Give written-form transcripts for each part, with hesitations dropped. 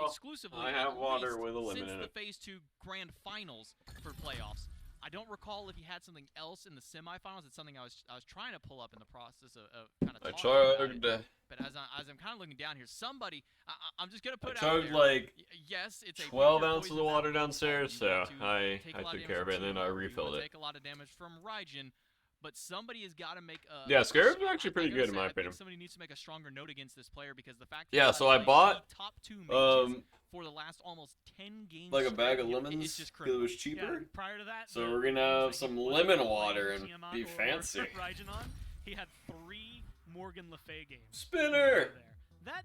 exclusively. I have water with a lemon since in the it. Phase 2 Grand Finals for playoffs. I don't recall if he had something else in the semifinals. It's something I was trying to pull up in the process of kind of talking about it. But as I'm kind of looking down here, somebody I'm just gonna put out there. Like yes, it's a 12 ounces of water downstairs, so I took care of it and then I refilled it. Take a lot of damage from Raijin. But somebody has got to make a. Yeah, Scarab's actually pretty good in my opinion. Somebody needs to make a stronger note against this player because the fact. Yeah, so I bought top 2 mages for the last almost 10 games. Like a bag of lemons because it was cheaper. Yeah, prior to that, so we're gonna have some lemon water and be fancy. Raijin, he had 3 Morgan Le Fay games. Spinner. That,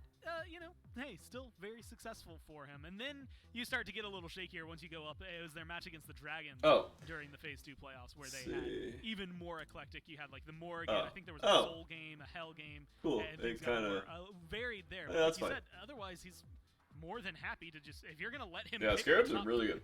you know, hey, still very successful for him. And then you start to get a little shakier once you go up. It was their match against the Dragons during the Phase 2 playoffs where they had even more eclectic. You had, like, the Morgan, I think there was a Soul game, a Hell game. Cool. And things kind of varied there. Yeah, that's like fine. Said, otherwise, he's more than happy to just, if you're going to let him pick Scarabs are really good.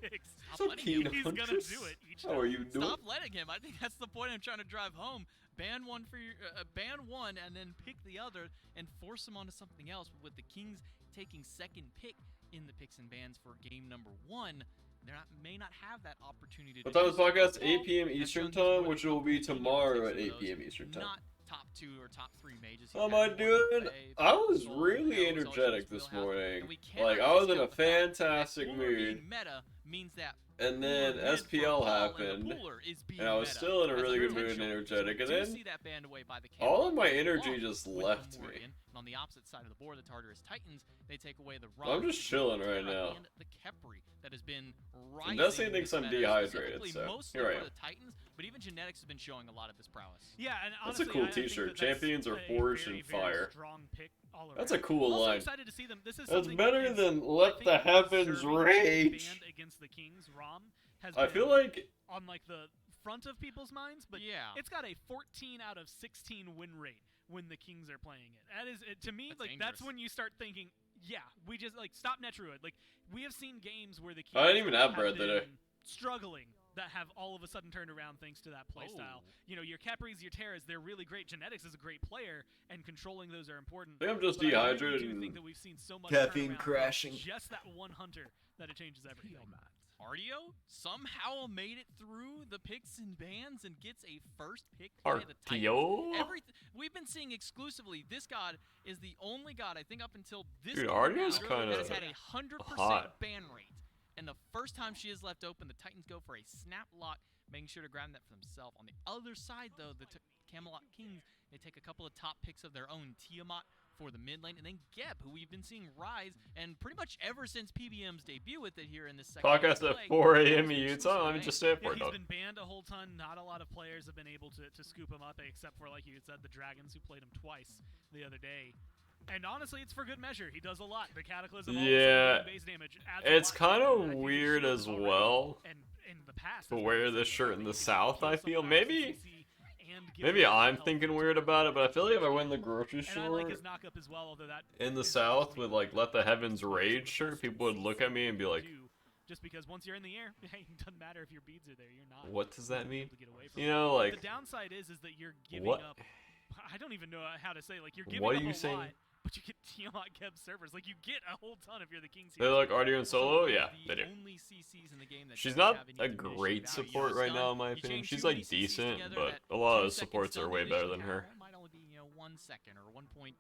So keen he's going to do it each time. How are you doing? Stop letting him. I think that's the point I'm trying to drive home. Ban one for your, ban one and then pick the other and force him onto something else. With the Kings taking second pick in the picks and bans for game number 1, they may not have that opportunity to. What time is the podcast? 8 p.m. Eastern time, which will be tomorrow at 8 p.m. Eastern time. Not top 2 or top 3 mages. How am I doing? I was really energetic this morning. Like, I was in a fantastic mood. Meta means that. And then SPL happened, and I was still in a really good mood and energetic, and then all of my energy just left me. And on the opposite side of the board, the Tartarus Titans, they take away the I'm just chilling right now. And the Khepri that has been rising. Destiny thinks I'm dehydrated, so here I am. The Titans, but even Genetics has been showing a lot of this prowess. Yeah, and honestly, that's a cool T-shirt. Champions are forged in fire. That's a cool line. Excited to see them. This is that's better than let the heavens rage. Against the Kings, Rom has I feel like on like the front of people's minds, but yeah, it's got a 14 out of 16 win rate when the Kings are playing it. That is to me that's like dangerous. That's when you start thinking, yeah, we just like stop Netruid. Like we have seen games where the Kings I didn't even have bread today. Struggling that have all of a sudden turned around thanks to that playstyle. You know, your Capris, your Terras, they're really great. Genetics is a great player, and controlling those are important. I think I'm just dehydrated I and think that we've seen so much caffeine crashing. Just that one hunter that it changes everything. Artio somehow made it through the picks and bans and gets a first pick by the Titans. We've been seeing exclusively this god is the only god I think up until this Artio's kind that of has had a 100% ban rate. And the first time she is left open, the Titans go for a snap lock, making sure to grab that for themselves. On the other side, though, the Camelot Kings, they take a couple of top picks of their own. Tiamat for the mid lane, and then Geb, who we've been seeing rise, and pretty much ever since PBM's debut with it here in this second podcast at 4 a.m. Utah. Let me just stay up for it. He's been banned a whole ton. Not a lot of players have been able to scoop him up, except for, like you said, the Dragons, who played him twice the other day. And honestly, it's for good measure. He does a lot. The Cataclysm, base damage, it's kind of weird as well. And in the past, to wear this shirt in the South, I feel maybe I'm thinking weird about it, but I feel like if I went in the grocery store in the South with like "Let the Heavens Rage" shirt, people would look at me and be like, just because once you're in the air, it doesn't matter if your beads are there. You're not. What does that mean? You know, like the downside is that you're giving up. I don't even know how to say. Like you're giving what up are you a saying? lot, but you get Tiamat Geb servers. Like you get a whole ton if you're the Kings. They like Artio and Solo, yeah, they do. Only CCs in the game that She's not a great support right now, in my opinion. She's like decent, but a lot of the supports are way better than her. It might only be 1 second or 1.2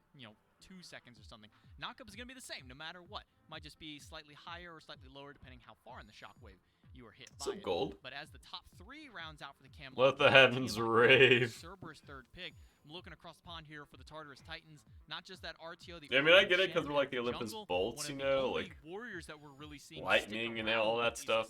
seconds or something. Knockup is gonna be the same no matter what. Might just be slightly higher or slightly lower depending how far in the shockwave you are hit by Some gold. But as the top 3 rounds out for the Camelot, let the heavens rave. Cerberus third pick. I'm looking across the pond here for the Tartarus Titans. Not just that RTO. Yeah, I mean, I get it because we're like the Olympus Bolts, you know, like warriors that we're really seeing lightning and all that stuff.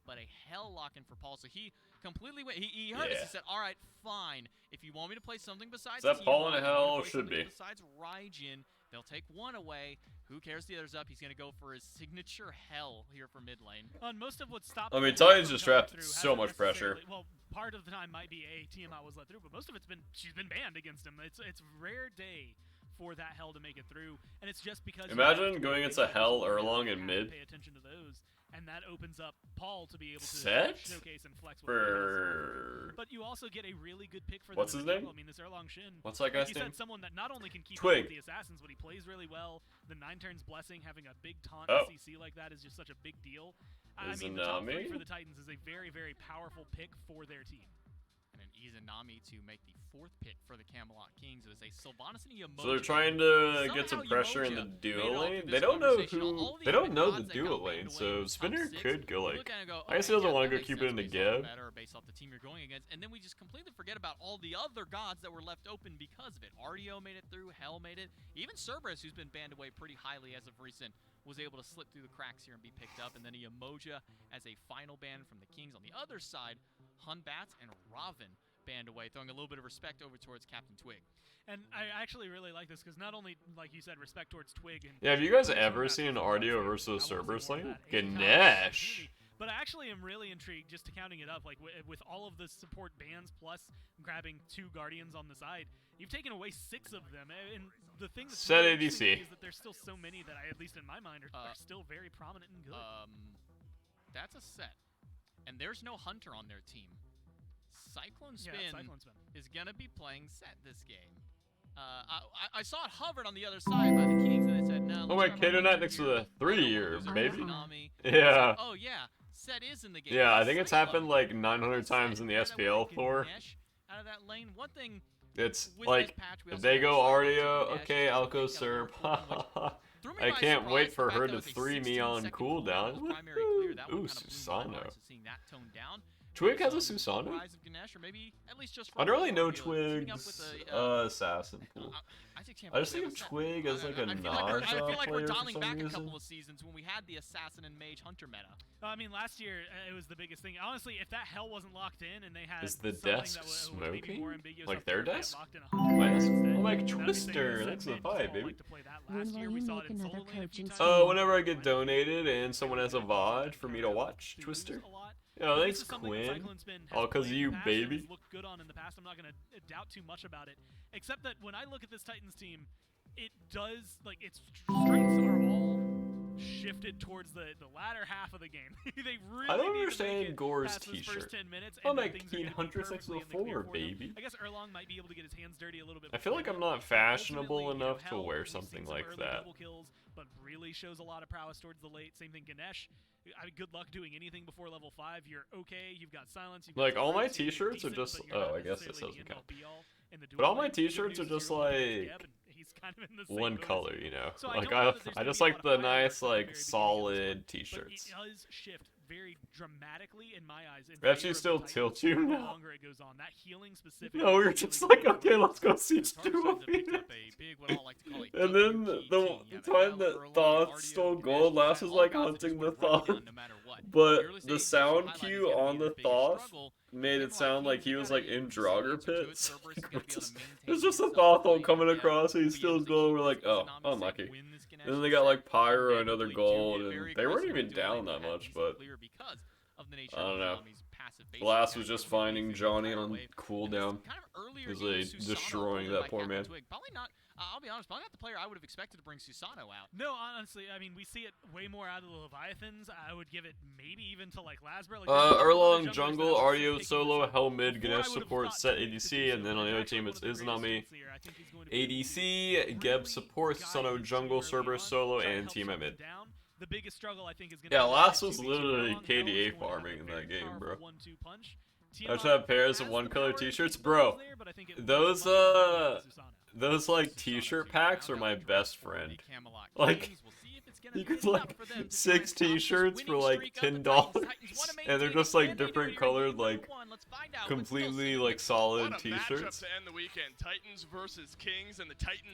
But a hell lock-in for Paul. So he completely went. He heard us. He said, "All right, fine. If you want me to play something besides that Paul in hell should be besides Raijin, they'll take one away. Who cares the other's up? He's going to go for his signature hell here for mid lane. On most of what stopped. I mean, Titans just trapped so much pressure. Well, part of the time might be Tiamat was let through, but most of it's been she's been banned against him. It's rare day for that hell to make it through, and it's just because. Imagine going into hell Erlong in mid. Pay attention to those. and that opens up Paul to be able to Set? showcase and flex what he has. But you also get a really good pick for them. What's his name? I mean, this Erlong Shin. What's that guy's name? Said someone that not only can keep up Twig. with the assassins, but he plays really well. The 9 turns blessing, having a big taunt CC like that is just such a big deal. I mean, the top 3 for the Titans is a very, very powerful pick for their team. And an Izanami to make the 4th pick for the Camelot Kings. It was a Sylvanas and Yamoja. So they're trying to get some pressure in the duo lane. They don't know who. They don't know the duo lane. So Spinner could go like. I guess he doesn't want to go keep it in the Geb. Based off the team you're going against, and then we just completely forget about all the other gods that were left open because of it. Artio made it through. Hell made it. Even Cerberus, who's been banned away pretty highly as of recent, was able to slip through the cracks here and be picked up. And then a Yamoja as a final ban from the Kings. On the other side, Hunbats and Raven banned away, throwing a little bit of respect over towards Captain Twig. And I actually really like this because not only, like you said, respect towards Twig. And yeah, have you guys ever seen an Artio versus Cerberus lane? Ganesh. But I actually am really intrigued, just counting it up, like with all of the support bans plus grabbing 2 Guardians on the side, you've taken away 6 of them. And the thing that's Set really ADC is that there's still so many that at least in my mind, are still very prominent and good. That's a set. And there's no Hunter on their team. Cyclone Spin is going to be playing set this game. I saw it hovered on the other side by the Kings, and they said, no. Oh, wait, Kato Knight next to the 3-year, maybe? Yeah. Oh, yeah. Set is in the game. Yeah, I think it's happened like 900 times in the SPL floor. Out of that lane, one thing. It's like, if they go Artio, okay, I'll go Serb. I can't wait for her to 3 me on cooldown. Ooh, Susano. Twig has a Susano? I don't really know Twig's assassin pool. I just think of Twig as like a Naja I feel like we're player dialing for some back reason. a couple of seasons when we had the assassin and mage hunter meta. I mean, last year it was the biggest thing. Honestly, if that hell wasn't locked in and they had Is the something desk that was smoking? maybe more ambiguous, Like their desk? Oh, like Twister, that's the vibe, baby. Last year we saw it in solo lane a few times. Oh, whenever I get donated and someone has a VOD for me to watch Twister. Oh, thanks, Quinn. All because of you, baby. Looked good on in the past. I'm not going to doubt too much about it. Except that when I look at this Titans team, it does, like, its strengths are all shifted towards the latter half of the game. They really I don't need understand to make it Gore's past those t-shirt. first 10 minutes, I'm and like then things are Teen gonna be Hunter perfectly in the 604, clear for them. baby. I guess Erlong might be able to get his hands dirty a little bit. I feel like I'm not fashionable Ultimately, enough to Hell, wear we've seen something some like early that. double kills, but really shows a lot of prowess towards the late. Same thing, Ganesh. I mean, good luck doing anything before level 5. You're okay. You've got silence. You've got Like all my Cerberus, you're t-shirts are decent, just. but you're not Oh, I guess this necessarily doesn't the count. end-all, be-all in the But duel all my lane. Good t-shirts are news is just you're looking at like Geb, and he's kind of in the same one boat as color, you. you know. So Like I don't know that there's I gonna just be a like lot the of fireworks nice at the like very beginning of this solid one, t-shirts. But it does shift very dramatically in my eyes. In We actually favor still of the tilt Titans you the now. longer it goes on. That healing specifically. No, we were is just really like, good. okay, let's go see Tartarus Stu. ends up picking up a big, what I like to call a And then WP the team. You have time Hell, that Erlong, Thoth Artio, stole Ganesh, gold, Lass was all like gods that hunting just the would run Thoth. down no matter what. But Early the stages, sound highlighted is cue gonna be on their the biggest Thoth struggle. made it Camelot sound like Kings, he you was gotta like in use Draugr science to it. pits. Cerberus is gonna be able to It's maintain just a himself Thoth while coming Geb across and he will be steals able to gold. keep We're like, his oh, Izanami unlucky. safe, win this Ganesh And then they got like set, Pyro, and another inevitably do gold, get and very they weren't aggressive even in dueling down that that much, decent but clear because of the nature I don't of know. Izanami's passive base. Blast He was kinda just goes away finding through the Johnny entire on wave. cooldown. Kind of earlier, He was even like Susano destroying folded that by poor Captain man. Twig. Probably not. I'll be honest. Probably not the player I would have expected to bring Susano out. No, honestly, I mean, we see it way more out of the Leviathans. I would give it maybe even to like Lasbra. Like, Erlong jungle, Artio solo, Hell mid, Ganesh support, set ADC, and then on the other team it's Izanami ADC, Geb support, Susano jungle, Cerberus solo, and team at mid. The biggest struggle I think is going Yeah, Last was literally KDA farming in that game, bro. I just have pairs of one color t-shirts, bro. Those like t-shirt packs are my best friend. Like, you get like 6 t-shirts for like $10, and they're just like different colored, like completely like solid t-shirts.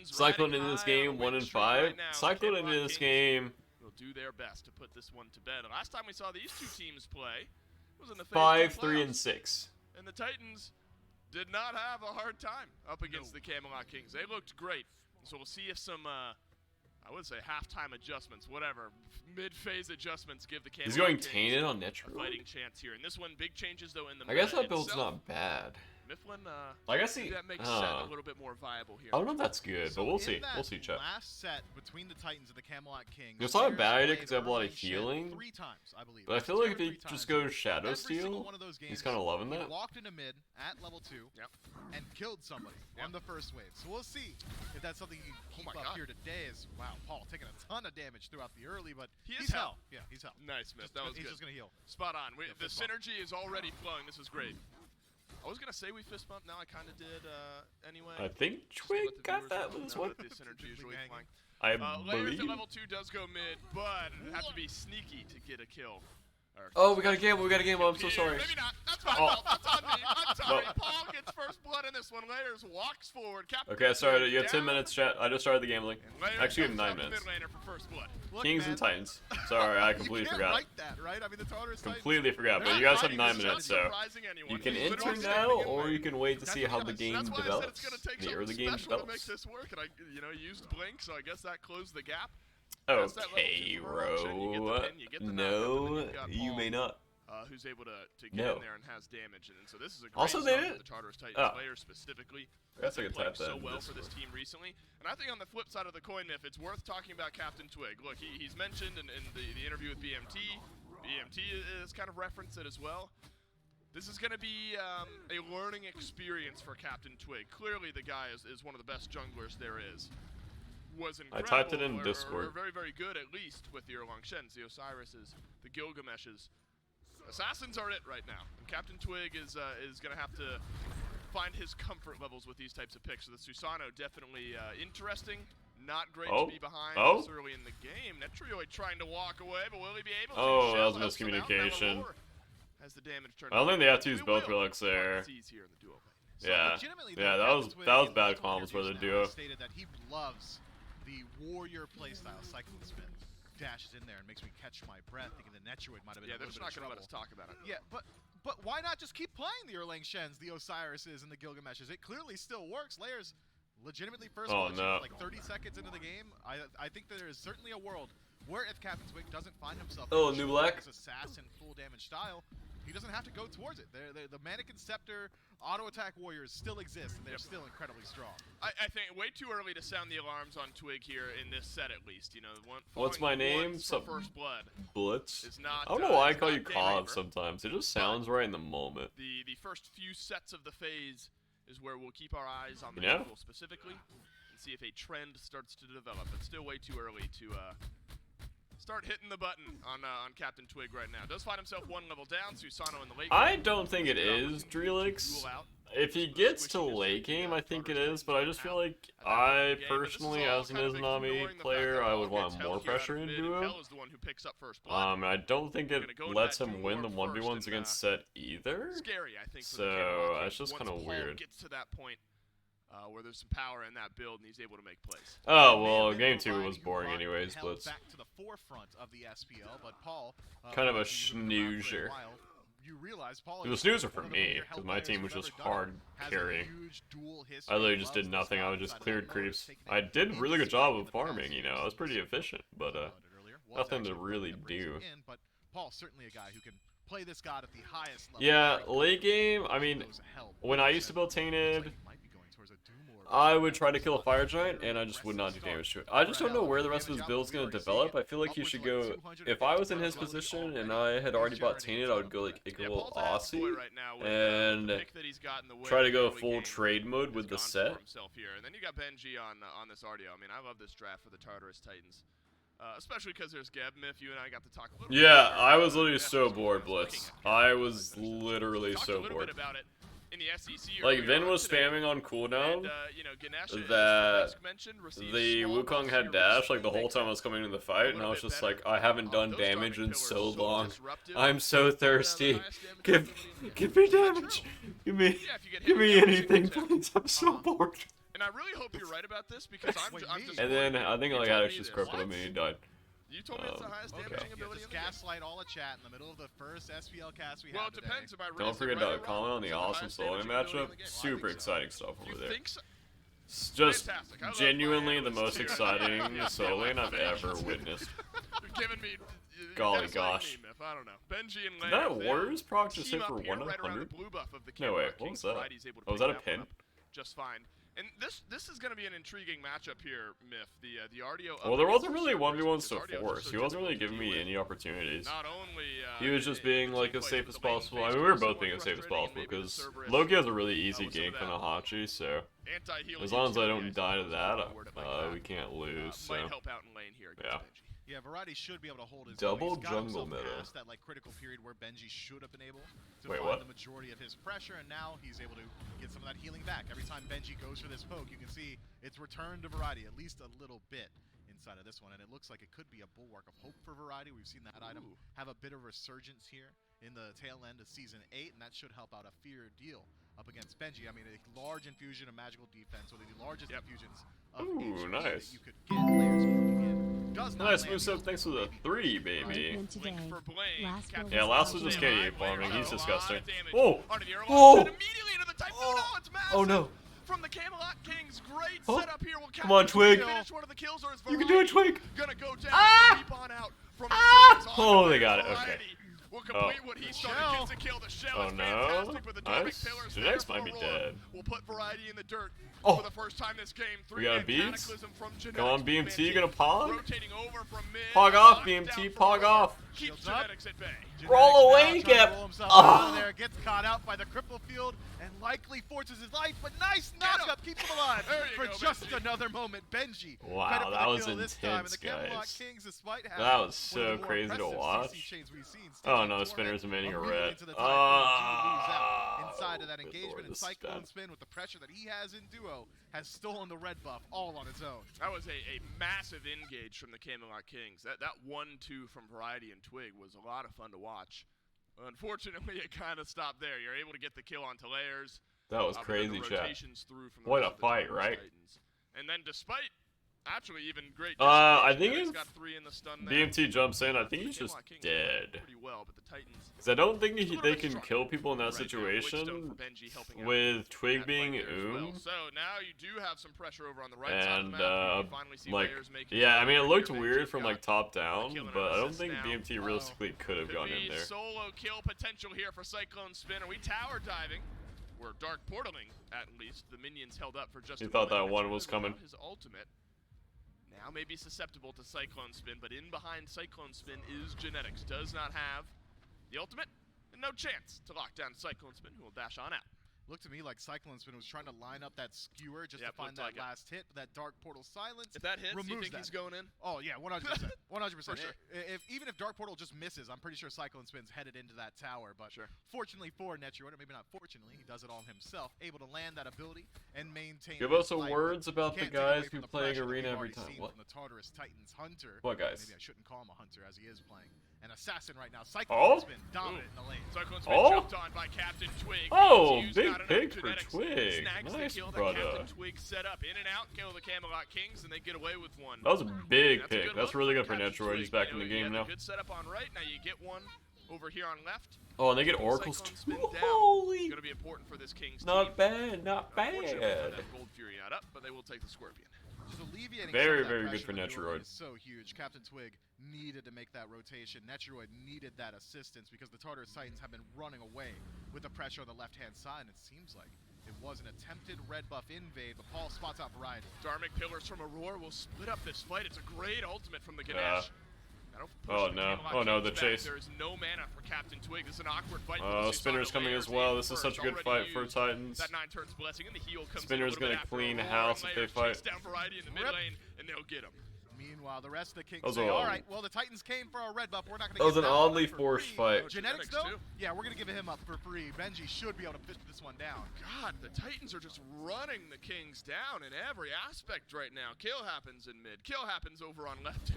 Cyclone into this game 1-5. Cyclone into this game. Will do their best to put this one to bed. And last time we saw these two teams play was in the 5, 3, and 6. And the Titans did not have a hard time up against the Camelot Kings. They looked great. So we'll see if some, I would say halftime adjustments, whatever, mid-phase adjustments give the Camelot He's going Kings tainted on a Netrunner. fighting chance here. And this one, big changes though in the I guess meta that build's itself. not bad. Mifflin, I guess he. that makes Set a little bit more viable here. I don't know if that's good, but we'll see. We'll see, Chet. Last set between the Titans and the Camelot Kings. It's not a bad idea because they have a lot of healing. 3 times, I believe. But I feel like if he just goes Shadow Steel, he's kind of loving he that. walked into mid at level 2 and killed somebody on the first wave. So we'll see if that's something you can keep up here today. Is wow, Paul taking a ton of damage throughout the early, but he's hell. Yeah, he's hell. Nice, Myth. That was he's good. just gonna heal. Spot on. The synergy is already flowing. This is great. I was gonna say we fist bump. Now I kind of did anyway. I think Twig got that with this one. The synergy usually flying. I Layers believe. at level 2 does go mid, but it have to be sneaky to get a kill. Oh, we got a gamble. We got a gamble. I'm so sorry. Maybe not. That's my fault. That's on me. I'm sorry. Paul gets first blood in this one. Layers walks forward. Captain Okay, I started. You have 10 minutes, chat. I just started the gambling. Actually, you have 9 minutes. For first blood. Look, Kings and Titans. Sorry, I completely forgot. You can't write that, right? I mean, the Tartarus Completely forgot, but you guys have 9 minutes, so you can enter now, or you can wait to see how the game develops. The early game develops. To make this work, and I, used Blink, so I guess that closed the gap. Okay, Ro. No, you may not. Who's able to get in there and has damage, and so this is a great Also, they did. The Tartarus Titans players specifically. That's like a playing type that so well for this team recently, and I think on the flip side of the coin, Myth, it's worth talking about Captain Twig. Look, he's mentioned in the interview with BMT. BMT is kind of referenced it as well. This is going to be a learning experience for Captain Twig. Clearly, the guy is one of the best junglers there is. Was incredible. I typed it in Discord. Or very, very good, at least, with the Erlang Shens, the Osiris's, the Gilgameshes. Assassins are it right now. And Captain Twig is going to have to find his comfort levels with these types of picks. So the Susano definitely interesting. Not great to be behind this early in the game. Netrioid trying to walk away, but will he be able to? Oh, that was miscommunication. As the damage turned I don't think they have to use both relics there. Yeah, that was bad comms for the duo. Stated that he loves the warrior playstyle, cycling spin. Dashes in there and makes me catch my breath, thinking the Netroid might have been they're just not going to let us talk about it. Yeah, but why not just keep playing the Erlang Shens, the Osirises, and the Gilgameshes? It clearly still works. Layers legitimately first like 30 seconds into the game. I think that there is certainly a world where if Captain Twig doesn't find himself new black assassin full damage style, he doesn't have to go towards it. The Mannequin Scepter auto attack warriors still exist, and they're still incredibly strong. I think way too early to sound the alarms on Twig here in this set, at least. What's my name? First blood. Blitz. Is not, I don't know why I call you Cov sometimes. It just sounds right in the moment. The first few sets of the phase is where we'll keep our eyes on the jungle specifically and see if a trend starts to develop. It's still way too early to start hitting the button on Captain Twig right now. Does find himself one level down. Susano in the late game. I don't think it is Drelix. If he gets to late game, I think it is, but I just feel like I personally, as an Izanami player, I would want more pressure in duo. I don't think it lets him win the 1v1s against Set either. Scary, I think. So it's just kind of weird. Gets to that point where there's some power in that build and he's able to make plays. Oh well, game 2 was boring anyways, Blitz. Back to the forefront of the SPL, but Paul kind of a snoozer. You realize Paul it was a snoozer for me, because my team was just hard carrying. I literally just did nothing, I just cleared creeps. I did a really good job of farming, I was pretty efficient, but nothing to really do. But Paul's certainly a guy who can play this god at the highest level. Yeah, late game, I mean, when I used to build Tainted, I would try to kill a Fire Giant, and I just would not do damage to it. I just don't know where the rest of his build's going to develop. I feel like he should go... If I was in his position and I had already bought Tainted, I would go like Ickle Aussie and try to go full trade mode with the set. And then you got Benji on this RDO. I mean, I love this draft for the Tartarus Titans. Especially because there's Geb, Myth, you and I got to talk a little bit. Yeah, I was literally so bored, Blitz. I was literally so bored. In the SEC like, Vin was spamming on cooldown that the Wukong had dash like the whole time I was coming into the fight, and I was just like, I haven't done damage in so long. I'm so thirsty. Give me damage. Give me anything, please. I'm so bored. And I really hope you're right about this because I'm just. And then I think like Alex just crippled me and he died. You told me it's the highest damaging ability in the game. Gaslight all the chat in the middle of the first SPL cast we had today. Depends if I don't forget to comment on the awesome soloing matchup. Super exciting stuff over there. It's just genuinely the most exciting soloing I've ever witnessed. You're giving me golly gosh. I don't know. Benji and Did Lair. that Warriors proc just hit for Right around the 100? blue buff of the No, wait, Camelot what Kings. was that? Variety's able to Oh, was pick that a one pin? up just fine. And this is going to be an intriguing matchup here, Myth. The RDO. Well, there wasn't really 1v1s to force. He wasn't really giving me any opportunities. Not only He was just being like as safe as possible. I mean, we were both being as safe as possible because Loki has a really easy gank from the Hachi, so as long as I don't die to that, we can't lose. So might help out in lane here against Benji. Yeah, Variety should be able to hold his double own. He's got jungle himself meta. past that like critical period where Benji should have been able to Wait, find what? the majority of his pressure, and now he's able to get some of that healing back. Every time Benji goes for this poke, you can see it's returned to Variety at least a little bit inside of this one, and it looks like it could be a bulwark of hope for Variety. We've seen that item have a bit of resurgence here in the tail end of Season 8, and that should help out a fear deal up against Benji. I mean, a large infusion of magical defense, one of the largest infusions of HP nice. that you could get. Players looking in. Does not Nice land move up, thanks for the 3, baby. Yeah, last was just KD farming. He's disgusting. Oh! Oh! Oh no! From the Camelot Kings, great setup here. Come on, Twig. You can do it, Twig. Gonna go down. Keep on out from Oh, they got it. Okay. We'll complete what he started. Gets a kill. The shell Oh is no! fantastic, but the Dark Nice. Pillars Genex there might be for a roar. dead. We'll put Variety in the dirt Oh. for the first time this game. We got a beat. Cataclysm from Genex. Come on, BMT, gonna pog? Rotating over from mid. Pog off, Knocked BMT, down for pog roar. off. Keeps Shields up. Genetics at bay. Roll away, Gap. Out of there, gets caught out by the cripple field and likely forces his life, but nice knock-up keeps him alive There you for go, just Benji. another moment. Benji. Wow, credit for that the was kill this time, and intense, the Camelot guys. Kings, despite having That was one of so the more crazy to impressive watch. CC chains we've seen, Oh no, Torment Spinner's remaining a immediately red. into the Typhoon to lose out inside of that Good engagement, lord, and this is Cyclone bad. Spin with the pressure that he has in duo has stolen the red buff all on its own. That was a massive engage from the Camelot Kings. That 1-2 from Variety and Twig was a lot of fun to watch. Unfortunately, it kind of stopped there. You're able to get the kill onto Layers. That was but then crazy, the chat. rotations through from the What rest a of the fight, Tartarus right? Titans. And then despite actually even great I think he's if got 3 in the stun there. BMT jumps in, I think he's just Camelot Kings dead. pretty well, but the Titans Because I don't think a little they bit can stronger kill people in that right now. Windstone situation for Benji helping out with Twig that being fight there as well. Oom. So now you do have some pressure over on the right side of And, the map. You finally see like, Layers making yeah, I some mean, it work looked here. weird Benji's from, got like, top down, killing but I don't assist think now. BMT realistically could have Could gone be in there. solo kill potential here for Cyclone Spin. Are we tower diving? We're dark portaling, at least. The minions held up for just He a thought moment. that one Naturally, was coming. without his ultimate now may be susceptible to Cyclone Spin, but in behind Cyclone Spin is Genetics. Does not have the ultimate, and no chance to lock down Cyclone Spin, who will dash on out. Looked to me like Cyclone Spin was trying to line up that skewer just Yep, to find looked that like it. last hit, but that Dark Portal silence If that hits, you removes think that. he's going in? Oh yeah, 100%. 100%. For sure. Even if Dark Portal just misses, I'm pretty sure Cyclone Spin's headed into that tower. But Sure. fortunately for Netrunner, maybe not fortunately, he does it all himself, able to land that ability and maintain. Give his us some life. words about the Can't take away guys from who the playing pressure that arena we've every already time. seen What? From the Tartarus Titans Hunter. What guys? Maybe I shouldn't call him a hunter as he is playing. An assassin right now. Cyclone Spin dominant in the lane. Cyclone Spin Oh. jumped on by Captain Twig. Oh, BMTU's big got enough pick for Genetics. Twig. Snags the Nice, kill that brother. Captain Twig set up. In and out, kill the Camelot Kings, and they get away with one. That was a big That's a pick. good That's look really from good for Captain Netroid. He's Twig. back You in the know, you game had now. a good setup on right. Now you get one over here on left. Oh, and they get Oracles Cyclone too. Spin down. Holy! Going to be important for this Kings Not team. bad, not Unfortunately, bad. that Gold Fury not up, but they will take the Scorpion. Just alleviating Very, some of that very good pressure for in the duo Netroid. lane is so huge. Captain Twig needed to make that rotation. Netroid needed that assistance because the Tartarus Titans have been running away with the pressure on the left-hand side, and it seems like it was an attempted red buff invade, but Paul spots out Variety. Dharmic Pillars from Aurora will split up this fight. It's a great ultimate from the Ganesh. That'll push Oh, the no. Camelot Oh, no, Kings the back. chase. There is no mana for Captain Twig. This is an awkward fight. Oh, Spinner's coming as well. This is such a good fight for Titans. That 9 turns blessing, and the heal comes Spinner's in a little gonna bit clean after. house Aurora if they Layers fight. chase down Variety in the mid lane, and they'll get him. Meanwhile, the rest of the Kings That was say, a- all right, well, the Titans came for our red buff. We're not going to That was give an that one oddly up for forced free. fight. Genetics, Genetics, though? too. Yeah, we're going to give him up for free. Benji should be able to fish this one down. God, the Titans are just running the Kings down in every aspect right now. Kill happens in mid. Kill happens over on left.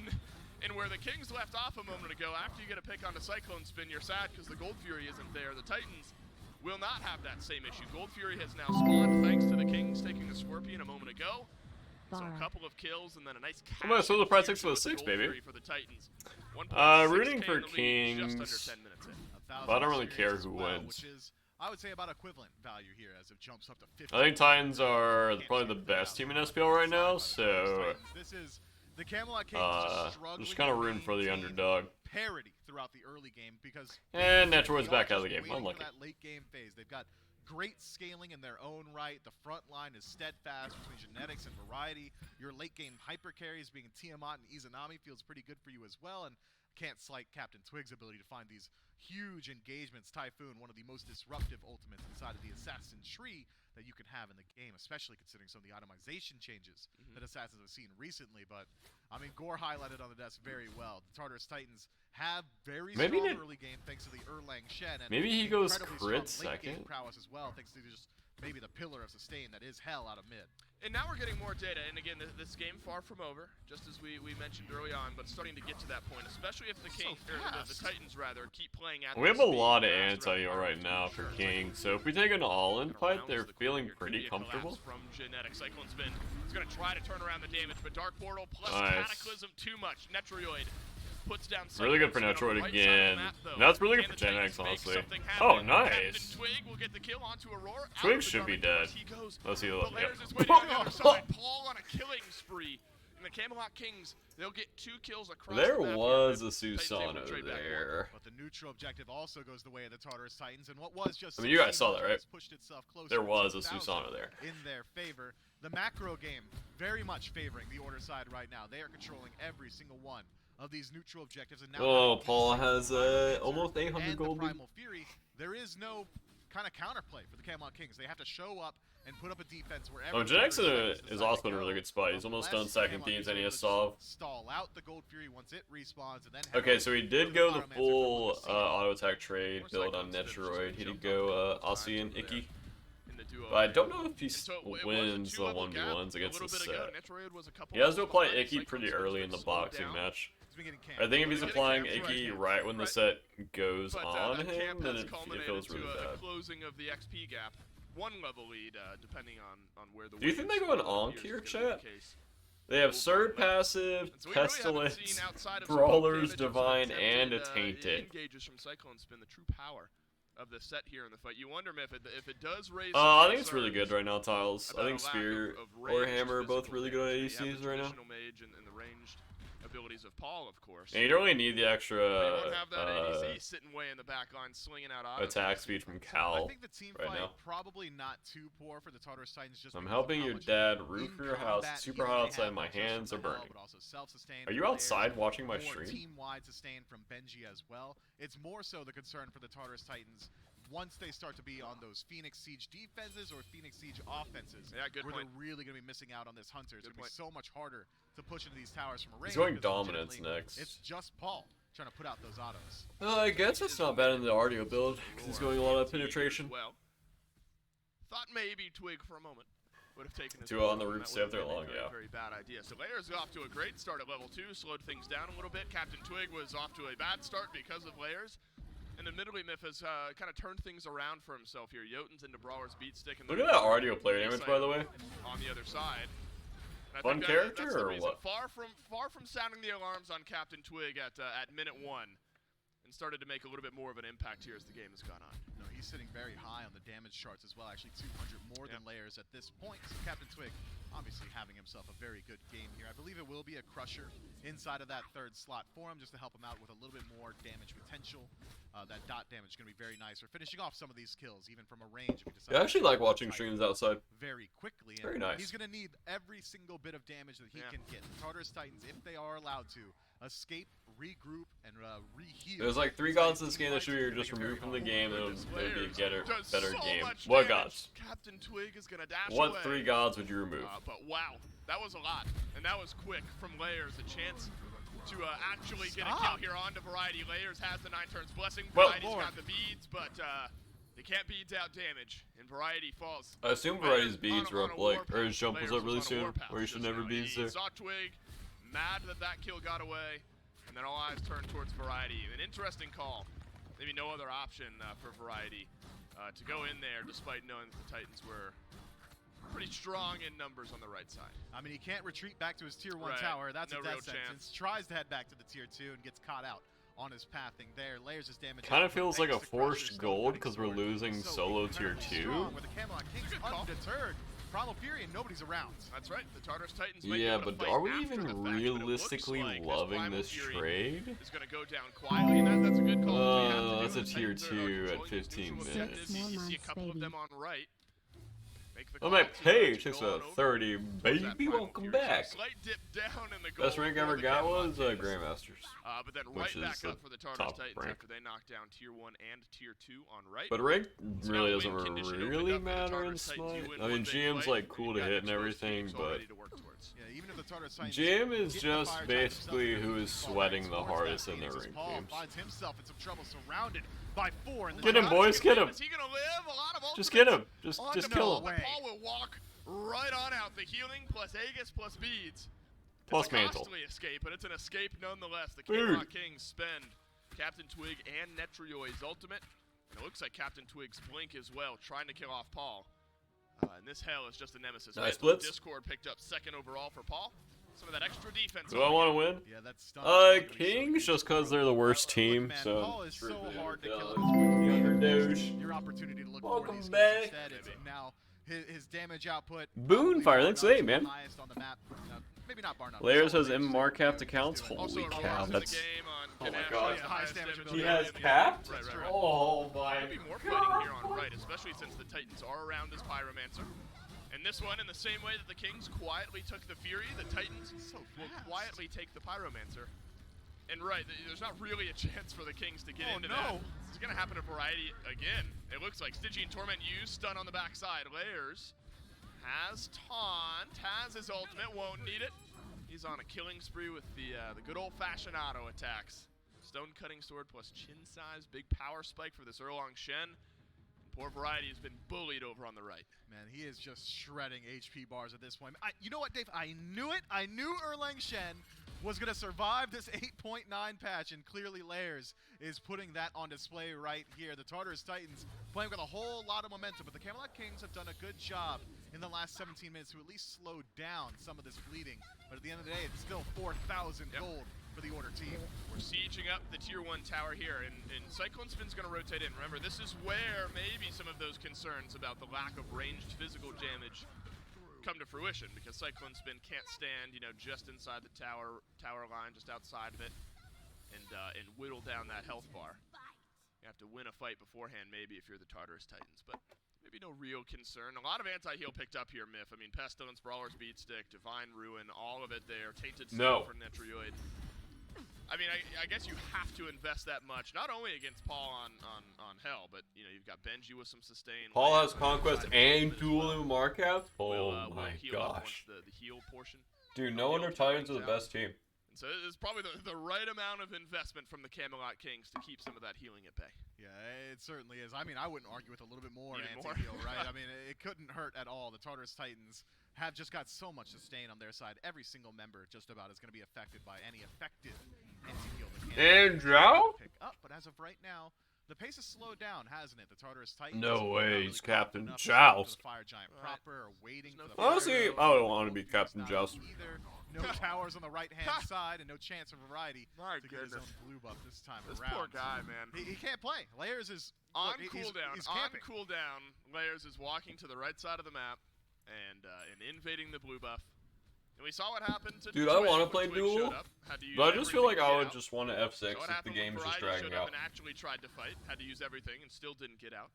And where the Kings left off a moment ago, after you get a pick onto Cyclone Spin, you're sad because the Gold Fury isn't there. The Titans will not have that same issue. Gold Fury has now spawned thanks to the Kings taking the Scorpion a moment ago. So a couple of kills and then a nice I'm gonna sell the price infusion 6 for the with 6, Gold baby. Fury for the Titans. 1.6K Rooting for in the lead, just under Kings. 10 minutes in. $1,000 But I don't really experience care as who well, wins. Which is, I would say, about equivalent value here as it jumps up to 50. I think Titans are probably the best team in SPL right now, so This is The Camelot Kings just kind of rooting for the underdog. Parity throughout the early game because and Netroid's back out of the game. Unlucky. That late game phase, they've got great scaling in their own right. The front line is steadfast between genetics and variety. Your late game hyper carries being Tiamat and Izanami feels pretty good for you as well. And can't slight Captain Twig's ability to find these huge engagements. Typhoon, one of the most disruptive ultimates inside of the Assassin tree that you can have in the game, especially considering some of the itemization changes that Assassins have seen recently. But, I mean, Gore highlighted on the desk very well. The Tartarus Titans have very strong early game thanks to the Erlang Shen. And maybe he goes crit second. Prowess as well, thanks to just maybe the pillar of sustain that is hell out of mid. And now we're getting more data, and again, this game far from over, just as we mentioned early on, but starting to get to that point, especially if the the Titans rather keep playing at. We have a lot of anti-heal right now for King, so if we take an all-in fight, they're feeling pretty comfortable. From Genetic Cyclone Spin is going to try to turn around the damage, but Dark Portal plus Cataclysm too much. Netroid puts down really good for Netroid again. That's really good for Genetics, honestly. Oh, nice. Twig should be dead. Let's see. Paul on a killing spree. And the Camelot Kings, they'll get 2 kills across. There was a Susano there. But the neutral objective also goes the way of the Tartarus Titans, and what was just. I mean, you guys saw that, right? Pushed itself closer there was a Susano there. In their favor. The macro game very much favoring the Order side right now. They are controlling every single one of these neutral objectives, and now Paul has almost 800 gold. Primal Fury, there is no kind of counterplay for the Camelot Kings. They have to show up and put up a defense wherever. Genex is also in a really good spot. He's almost done stacking themes and he has solve. Stall out the Gold Fury once it respawns, and then okay, so he did go the full auto attack trade build on Netroid. He did go Aussie and Icky. But I don't know if he wins the 1v1s against the set. He has to apply Icky pretty early in the boxing match. I think if he's applying Icky right when the set goes on him, then it feels really bad. Closing of the XP gap, 1 level lead, depending on where the. Do you think they go an Ankh here, chat? They have Surd passive, Pestilence, Brawlers, Divine, and a Tainted. Engages from Cyclone Spin, the true power of the set here in the fight. You wonder if it does raise. I think it's really good right now, Tiles. I think Spear or Hammer are both really good at ADCs right now. Mage and the ranged abilities of Paul, of course. And you don't really need the extra sitting way in the back line, slinging out attack speed from Cal. I think the team fight probably not too poor for the Tartarus Titans. Just I'm helping your dad roof for your house. It's super hot outside. My hands are burning. Are you outside watching my stream? Team-wide sustain from Benji as well. It's more so the concern for the Tartarus Titans once they start to be on those Phoenix Siege defenses or Phoenix Siege offenses, they're really going to be missing out on this Hunter. It's going to be so much harder to push into these towers from a range. He's going Dominance next. It's just Paul trying to put out those autos. I guess it's not bad in the audio build, because he's going a lot of penetration. Well, thought maybe Twig for a moment would have taken 2 on the roof, stay up there long, Very bad idea. So Layers off to a great start at level 2, slowed things down a little bit. Captain Twig was off to a bad start because of Layers. And admittedly, Myth has kind of turned things around for himself here. Jotun's into Brawler's beat stick. Look at that audio player damage, by the way. On the other side. Fun character or what? Far from sounding the alarms on Captain Twig at minute 1, and started to make a little bit more of an impact here as the game has gone on. No, he's sitting very high on the damage charts as well. Actually, 200 more than Layers at this point. So Captain Twig obviously having himself a very good game here. I believe it will be a Crusher inside of that 3rd slot for him, just to help him out with a little bit more damage potential. That dot damage is going to be very nice for finishing off some of these kills, even from a range. If he decides I actually like watching streams outside. Very quickly. Very nice. He's going to need every single bit of damage that he can get. The Tartarus Titans, if they are allowed to, escape, regroup, and reheal. There's like 3 gods in this game that should be just removed from the game, and it would be a better game. What gods? Captain Twig is going to dash what away. 3 gods would you remove? But wow, that was a lot, and that was quick from Layers. A chance to actually get a kill here onto Variety. Layers has the 9 turns blessing. Variety's got the beads, but they can't beads out damage, and Variety falls. I assume Variety's beads were up like, or his jump was up really soon, or he should never be there. Saw Twig, mad that kill got away, and then all eyes turned towards Variety. An interesting call. Maybe no other option for Variety to go in there, despite knowing that the Titans were pretty strong in numbers on the right side. I mean, he can't retreat back to his tier 1 tower. That's a death sentence. Tries to head back to the tier 2 and gets caught out on his pathing there. Layers his damage. Kind of feels like a forced gold because we're losing solo tier 2. Where the Camelot Kings undeterred Primal Fury and nobody's around. That's right. The Tartarus Titans. Yeah, but are we even realistically loving this trade? Is going to go down quietly, and that's a good call. That's a tier 2 at 15 minutes. You see a couple of them on right. Oh, my page takes a 30, baby. Welcome back. Best rank I ever got was Grandmasters. But then right back up for the Tartarus Titans after they knocked down tier 1 and tier 2 on right. But rank really doesn't really matter in Smite. I mean, GM's like cool to hit and everything, but GM is just basically who is sweating the hardest in their rank games. Finds himself in some trouble, surrounded by 4. Get him, boys, get him. Is he gonna live? A lot of just get him. Just kill him. Paul will walk right on out. The healing plus Aegis plus beads. Plus it's a mantle. Costly escape, but it's an escape nonetheless. The Camelot Kings spend Captain Twig and Netrioid's ultimate. And it looks like Captain Twig's blink as well, trying to kill off Paul. And this hell is just a nemesis. Nice blitz. Discord picked up 2nd overall for Paul. Some of that extra defense. Do I want to win? Yeah, that's Kings, just because they're the worst team. Man, so Paul is so hard to kill at this point. Your opportunity to look Welcome for back. instead, it's now his damage output. Boonfire, thanks today, man. Highest on the map. Maybe not bar none. Layers has MMR capped accounts. Holy cow, that's. Oh my god. He has capped? Right. Oh my Maybe more fighting here on right, especially since the Titans are around as Pyromancer. And this one, in the same way that the Kings quietly took the Fury, the Titans will quietly take the Pyromancer. And right, there's not really a chance for the Kings to get into that. It's going to happen to Variety again. It looks like Stygian Torment used, stun on the backside. Layers has taunt, has his ultimate, won't need it. He's on a killing spree with the good old-fashioned auto attacks. Stone Cutting Sword plus chin size, big power spike for this Erlang Shen. Poor Variety has been bullied over on the right. Man, he is just shredding HP bars at this point. You know what, Dave? I knew it. I knew Erlang Shen was going to survive this 8.9 patch, and clearly Layers is putting that on display right here. The Tartarus Titans playing with a whole lot of momentum, but the Camelot Kings have done a good job in the last 17 minutes to at least slow down some of this bleeding. But at the end of the day, it's still 4,000 gold for the Order team. We're sieging up the tier 1 tower here, and Cyclone Spin's going to rotate in. Remember, this is where maybe some of those concerns about the lack of ranged physical damage come to fruition, because Cyclone Spin can't stand, just inside the tower line, just outside of it, and whittle down that health bar. You have to win a fight beforehand, maybe, if you're the Tartarus Titans, but maybe no real concern. A lot of anti-heal picked up here, Myth. I mean, Pestilence, Brawler's Beatstick, Divine Ruin, all of it there. Tainted Stone for Netrioid. I mean, I guess you have to invest that much, not only against Paul on Hell, but you've got Benji with some sustain. Paul has Conquest and dual MMR caps? Oh my gosh. The heal portion. Dude, no wonder Titans are the best team. And so it's probably the right amount of investment from the Camelot Kings to keep some of that healing at bay. Yeah, it certainly is. I mean, I wouldn't argue with a little bit more anti-heal, right? I mean, it couldn't hurt at all. The Tartarus Titans have just got so much sustain on their side. Every single member just about is going to be affected by any effective anti-heal that and Drow? Pick up, but as of right now, the pace has slowed down, hasn't it? The Tartarus Titans. No way, he's Captain Joust. Fire Giant proper, or waiting for the honestly, I would want to be Captain Joust. Either. No towers on the right-hand side, and no chance of Variety to get his own blue buff this time around. This poor guy, man. He can't play. Layers is on cooldown. On cooldown, Layers is walking to the right side of the map and invading the blue buff. And we saw what happened to Dude, I want to play duel, but I just feel like I would just want to F6 if the game is just dragging out. And actually tried to fight, had to use everything, and still didn't get out.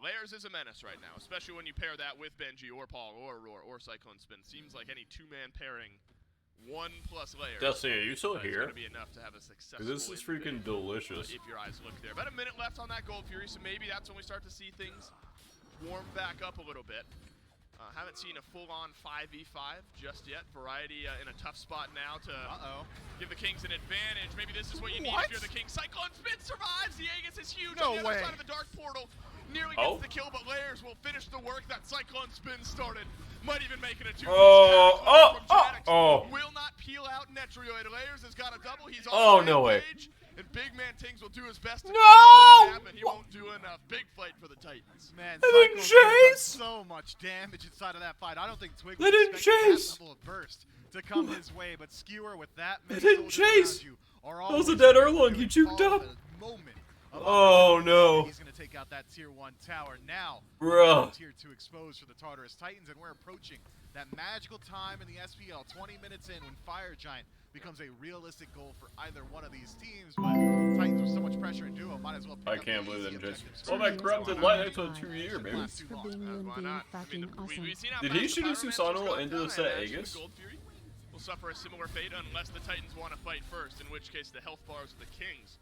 Layers is a menace right now, especially when you pair that with Benji or Paul or Aurora or Cyclone Spin. Seems like any two-man pairing, 1+ Layers. Destiny, are you still here? Going to be enough to have a successful. This is freaking delicious. If your eyes look there, about a minute left on that Gold Fury, so maybe that's when we start to see things warm back up a little bit. Haven't seen a full-on 5v5 just yet. Variety in a tough spot now to give the Kings an advantage. Maybe this is what you need if you're the Kings. Cyclone Spin survives. The Aegis is huge on the other side of the Dark Portal. Nearly gets the kill, but Layers will finish the work that Cyclone Spin started. Might even make it a 2v2. Will not peel out Netrioid. Layers has got a double. He's on no way. And Big Man Tings will do his best to and he won't do enough. Big fight for the Titans. Man, they didn't chase! So much damage inside of that fight. I don't think Twig they didn't chase! That level of burst to come his way, but Skewer with that many didn't chase! That was a dead Erlang, he juked up! Moment oh no. He's gonna take out that tier 1 tower. Now, Bro. tier 2 exposed for the Tartarus Titans, and we're approaching that magical time in the SPL, 20 minutes in, when Fire Giant becomes a realistic goal for either one of these teams. But Titans with so much pressure in duo might as well pick I up can't the believe easy that just. objectives. Oh, that corrupted light next to a 2-year, baby. Thanks for being you and Why being not? I fucking mean, awesome. we've seen how Did fast he the shoot his Pyromancer's Susano gone into down. the set I imagine Aegis? the Gold Fury will suffer a similar fate unless the Titans want to fight first, in which case the health bars of the Kings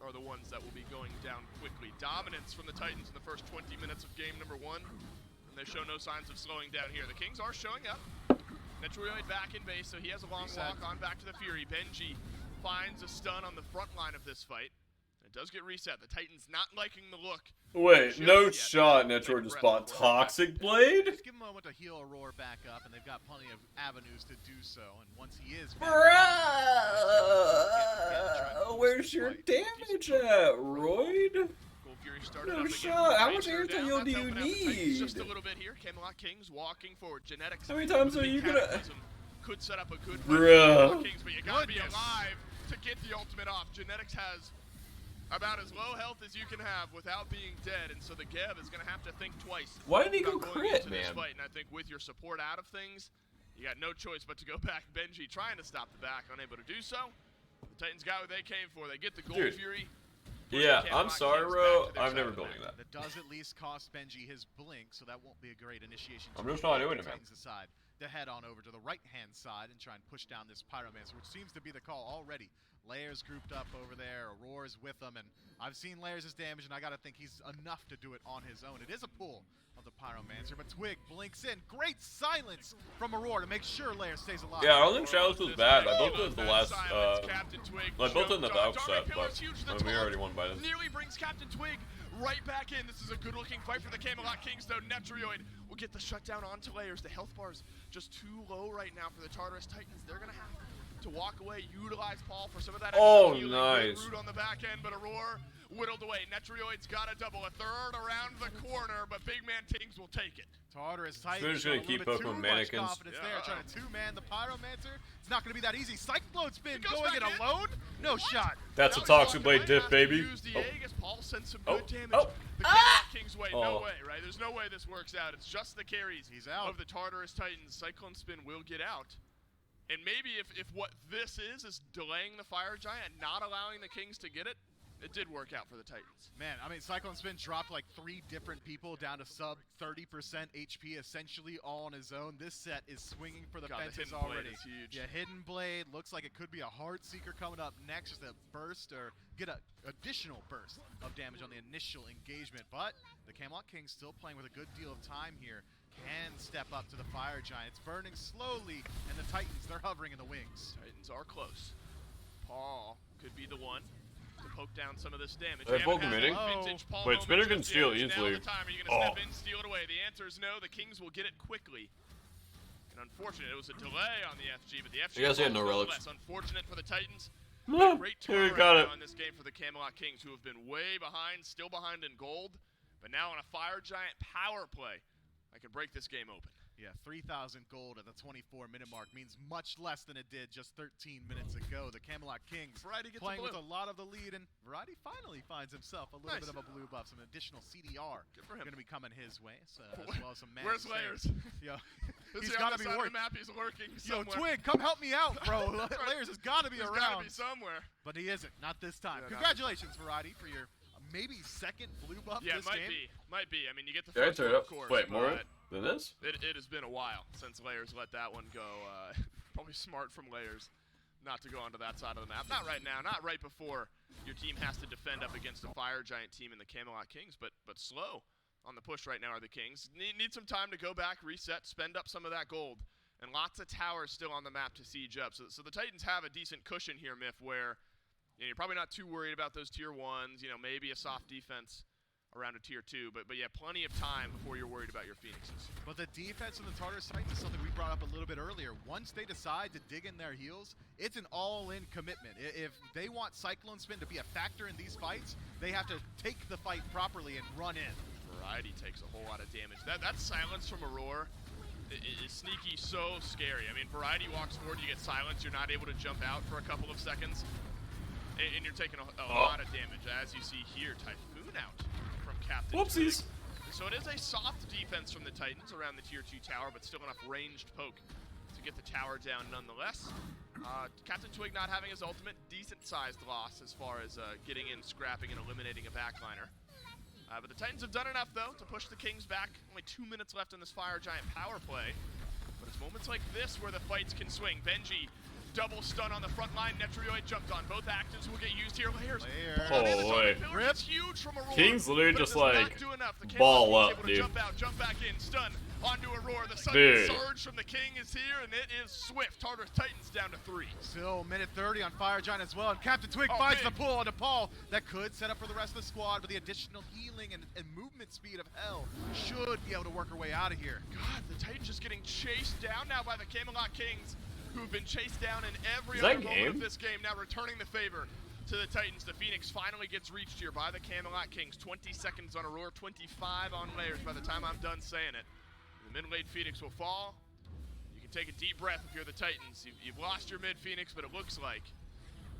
are the ones that will be going down quickly. Dominance from the Titans in the first 20 minutes of game number 1, and they show no signs of slowing down here. The Kings are showing up. Netroid back in base, so he has a long walk on back to the Fury. Benji finds a stun on the front line of this fight. It does get reset. The Titans not liking the look. Wait, no shot. Netro just bought Toxic Blade? Just give him a moment to heal Aurora back up, and they've got plenty of avenues to do so. And once he is back Bruh! Where's your damage at, Royd? No shot. How much air heal do you need? Just a little bit here. Camelot Kings walking forward. Genetics. How many times are you gonna? Could set up a good Bruh. Kings, but you gotta be alive to get the ultimate off. Genetics has about as low health as you can have without being dead, and so the Gev is gonna have to think twice. Why didn't he go about going crit, into this man? fight, and I think with your support out of things, you got no choice but to go back. Benji trying to stop the back, unable to do so. The Titans got what they came for. They get the Gold Dude. Fury. Yeah, I'm sorry, bro. I'm never building that. That does at least cost Benji his blink, so that won't be a great initiation. I'm just not doing it, man. Titans decide to head on over to the right-hand side and try and push down this Pyromancer, which seems to be the call already. Layers grouped up over there, Aurora's with them, and I've seen Layers' damage, and I gotta think he's enough to do it on his own. It is a pull of the Pyromancer, but Twig blinks in. Great silence from Aurora to make sure Layers stays alive. Yeah, I don't think Shadows was bad. I built it in the last, Captain Twig I built it in the Valk set, Pillar's but huge to the we top. already won by this. Nearly brings Captain Twig right back in. This is a good-looking fight for the Camelot Kings, though. Netroid will get the shutdown onto Layers. The health bar's just too low right now for the Tartarus Titans. They're gonna have to walk away, utilize Paul for some of that extra healing. Nice. Root on the back end, but Aurora whittled away. Netroid's got a double, a third around the corner, but Big Man Kings will take it. Tartarus Titans. They're just gonna keep up with mannequins. Confidence there, trying to two-man the Pyromancer. It's not gonna be that easy. Cyclone spin going it alone. No shot. That's a Toxic Blade diff, baby. Use the Aegis. Paul sends some good damage. Oh. The Camelot Kings way. No way, right? There's no way this works out. It's just the carries. He's out. Of the Tartarus Titans. Cyclone spin will get out. And maybe if what this is delaying the Fire Giant, not allowing the Kings to get it, it did work out for the Titans. Man, I mean, Cyclone Spin dropped like 3 different people down to sub 30% HP, essentially all on his own. This set is swinging for the fences already. Huge. Yeah, Hidden Blade looks like it could be a Heart Seeker coming up next, just a burst or get an additional burst of damage on the initial engagement. But the Camelot Kings still playing with a good deal of time here. Can step up to the Fire Giant. It's burning slowly, and the Titans, they're hovering in the wings. Titans are close. Paul could be the one to poke down some of this damage. They're both committing. Wait, Spinner can steal easily. Are you going to step in, steal it away? The answer is no. The Kings will get it quickly. And unfortunate, it was a delay on the FG, but the FG I guess he had no relics. less unfortunate for the Titans. Great Here we turnaround got it. on this game for the Camelot Kings, who have been way behind, still behind in gold, but now on a Fire Giant power play, I can break this game open. Yeah, 3,000 gold at the 24-minute mark means much less than it did just 13 minutes ago. The Camelot Kings playing with a lot of the lead, and Variety finally finds himself a little bit of a blue buff. Some additional CDR going to be coming his way, so, as well as some man. Where's Layers? Yo, he's got to be working. Map. He's lurking somewhere. Yo, Twig, come help me out, bro. Layers has got to be around. He's got to be somewhere. But he isn't. Not this time. Congratulations, Variety, for your maybe second blue buff this game. Might be. I mean, you get the first one, of course. Wait, more than this? It has been a while since Layers let that one go. Probably smart from Layers not to go onto that side of the map. Not right now. Not right before your team has to defend up against a Fire Giant team in the Camelot Kings, but slow on the push right now are the Kings. Need some time to go back, reset, spend up some of that gold. And lots of towers still on the map to siege up. So the Titans have a decent cushion here, Miff, where you're probably not too worried about those tier 1s, maybe a soft defense around a tier 2, but yeah, plenty of time before you're worried about your Phoenixes. But the defense of the Tartarus Titans is something we brought up a little bit earlier. Once they decide to dig in their heels, it's an all-in commitment. If they want Cyclone Spin to be a factor in these fights, they have to take the fight properly and run in. Variety takes a whole lot of damage. That silence from Aurora is sneaky, so scary. I mean, Variety walks forward, you get silence, you're not able to jump out for a couple of seconds. And you're taking a lot of damage, as you see here. Typhoon out from Captain Whoopsies. Twig. So it is a soft defense from the Titans around the tier 2 tower, but still enough ranged poke to get the tower down nonetheless. Captain Twig not having his ultimate, decent-sized loss as far as getting in, scrapping, and eliminating a backliner. But the Titans have done enough, though, to push the Kings back. Only 2 minutes left in this Fire Giant power play. But it's moments like this where the fights can swing. Benji, double stun on the front line. Netrioid jumped on. Both actives will get used here. Layers. Holy. Rip. Huge from Aurora, Kings literally but just, it does not do enough. The ball Camelot up, able to dude. jump out, jump back in, stun onto Aurora. The sudden Dude. surge from the King is here, and it is swift. Tartarus Titans down to 3. Still minute 30 on Fire Giant as well, and Captain Twig finds the pull onto Paul. That could set up for the rest of the squad, but the additional healing and movement speed of Hell should be able to work her way out of here. God, the Titans just getting chased down now by the Camelot Kings, who've been chased down in every Is that other moment game? of this game, now returning the favor to the Titans. The Phoenix finally gets reached here by the Camelot Kings. 20 seconds on Aurora, 25 on Layers by the time I'm done saying it. The mid-lane Phoenix will fall. You can take a deep breath if you're the Titans. You've lost your mid-Phoenix, but it looks like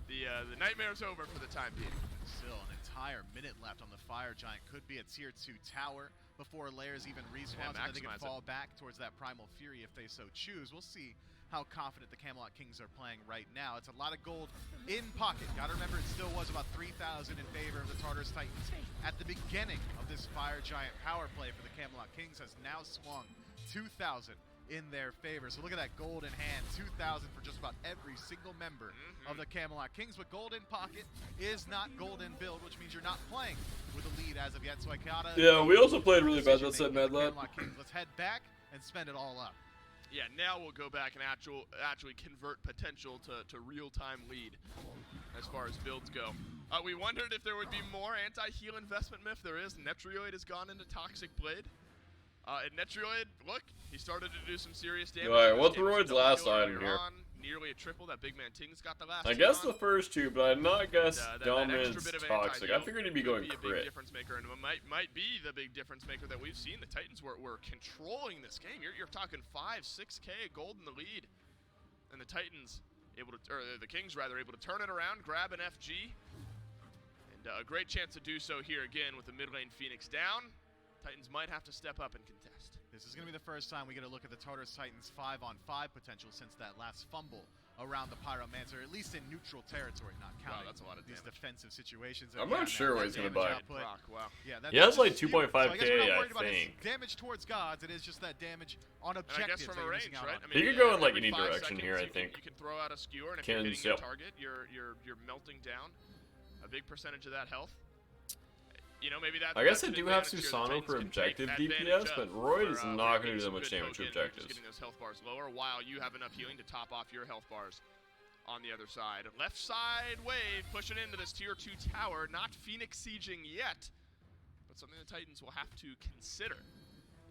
the nightmare's over for the time being. Still an entire minute left on the Fire Giant. Could be a tier 2 tower before Layers even respawns, and then they can fall back towards that Primal Fury if they so choose. We'll see how confident the Camelot Kings are playing right now. It's a lot of gold in pocket. Gotta remember, it still was about 3,000 in favor of the Tartarus Titans at the beginning of this Fire Giant power play for the Camelot Kings. Has now swung 2,000 in their favor. So look at that gold in hand, 2,000 for just about every single member of the Camelot Kings. But gold in pocket is not gold in build, which means you're not playing with a lead as of yet. So I gotta. Yeah, we also played really bad that said Mad Lad. Let's head back and spend it all up. Yeah, now we'll go back and actually convert potential to real-time lead as far as builds go. We wondered if there would be more anti-heal investment myth. There is. Netrioid has gone into Toxic Blade. And Netrioid, look, he started to do some serious damage. Alright, what's Roid's last item here? Nearly a triple. That big man Ting's got the last I guess the first two, but I'd not guess Dominant's that Toxic. I figured he'd be going a crit. big difference maker, and it might be the big difference maker that we've seen. The Titans were controlling this game. You're talking 5, 6K gold in the lead, and the Titans the Kings rather able to turn it around, grab an FG, and a great chance to do so here again with the mid lane Phoenix down. Titans might have to step up and contest. This is going to be the first time we get a look at the Tartarus Titans 5-on-5 potential since that last fumble around the Pyromancer, at least in neutral territory, not counting that's a lot of these defensive situations. I'm not sure what he's going to buy. Wow. Yeah, He has like huge. 2.5K, so I guess we're not I worried about his think. damage towards gods. It is just that damage on And I objectives. guess from a range, right? I mean, He could go in like every any 5 direction here, I seconds, think. You can throw out a skewer, and if Kins, you're hitting your yep. target, you're melting down a big percentage of that health. You know, maybe I guess that's they an do have advantage here the Susano Titans for can take objective advantage DPS, of, but Royd is where, not going to do getting that some much good damage to poke in, objectives. just getting those health bars lower while you have enough healing to top off your health bars on the other side. Left side wave pushing into this tier 2 tower, not Phoenix sieging yet, but something the Titans will have to consider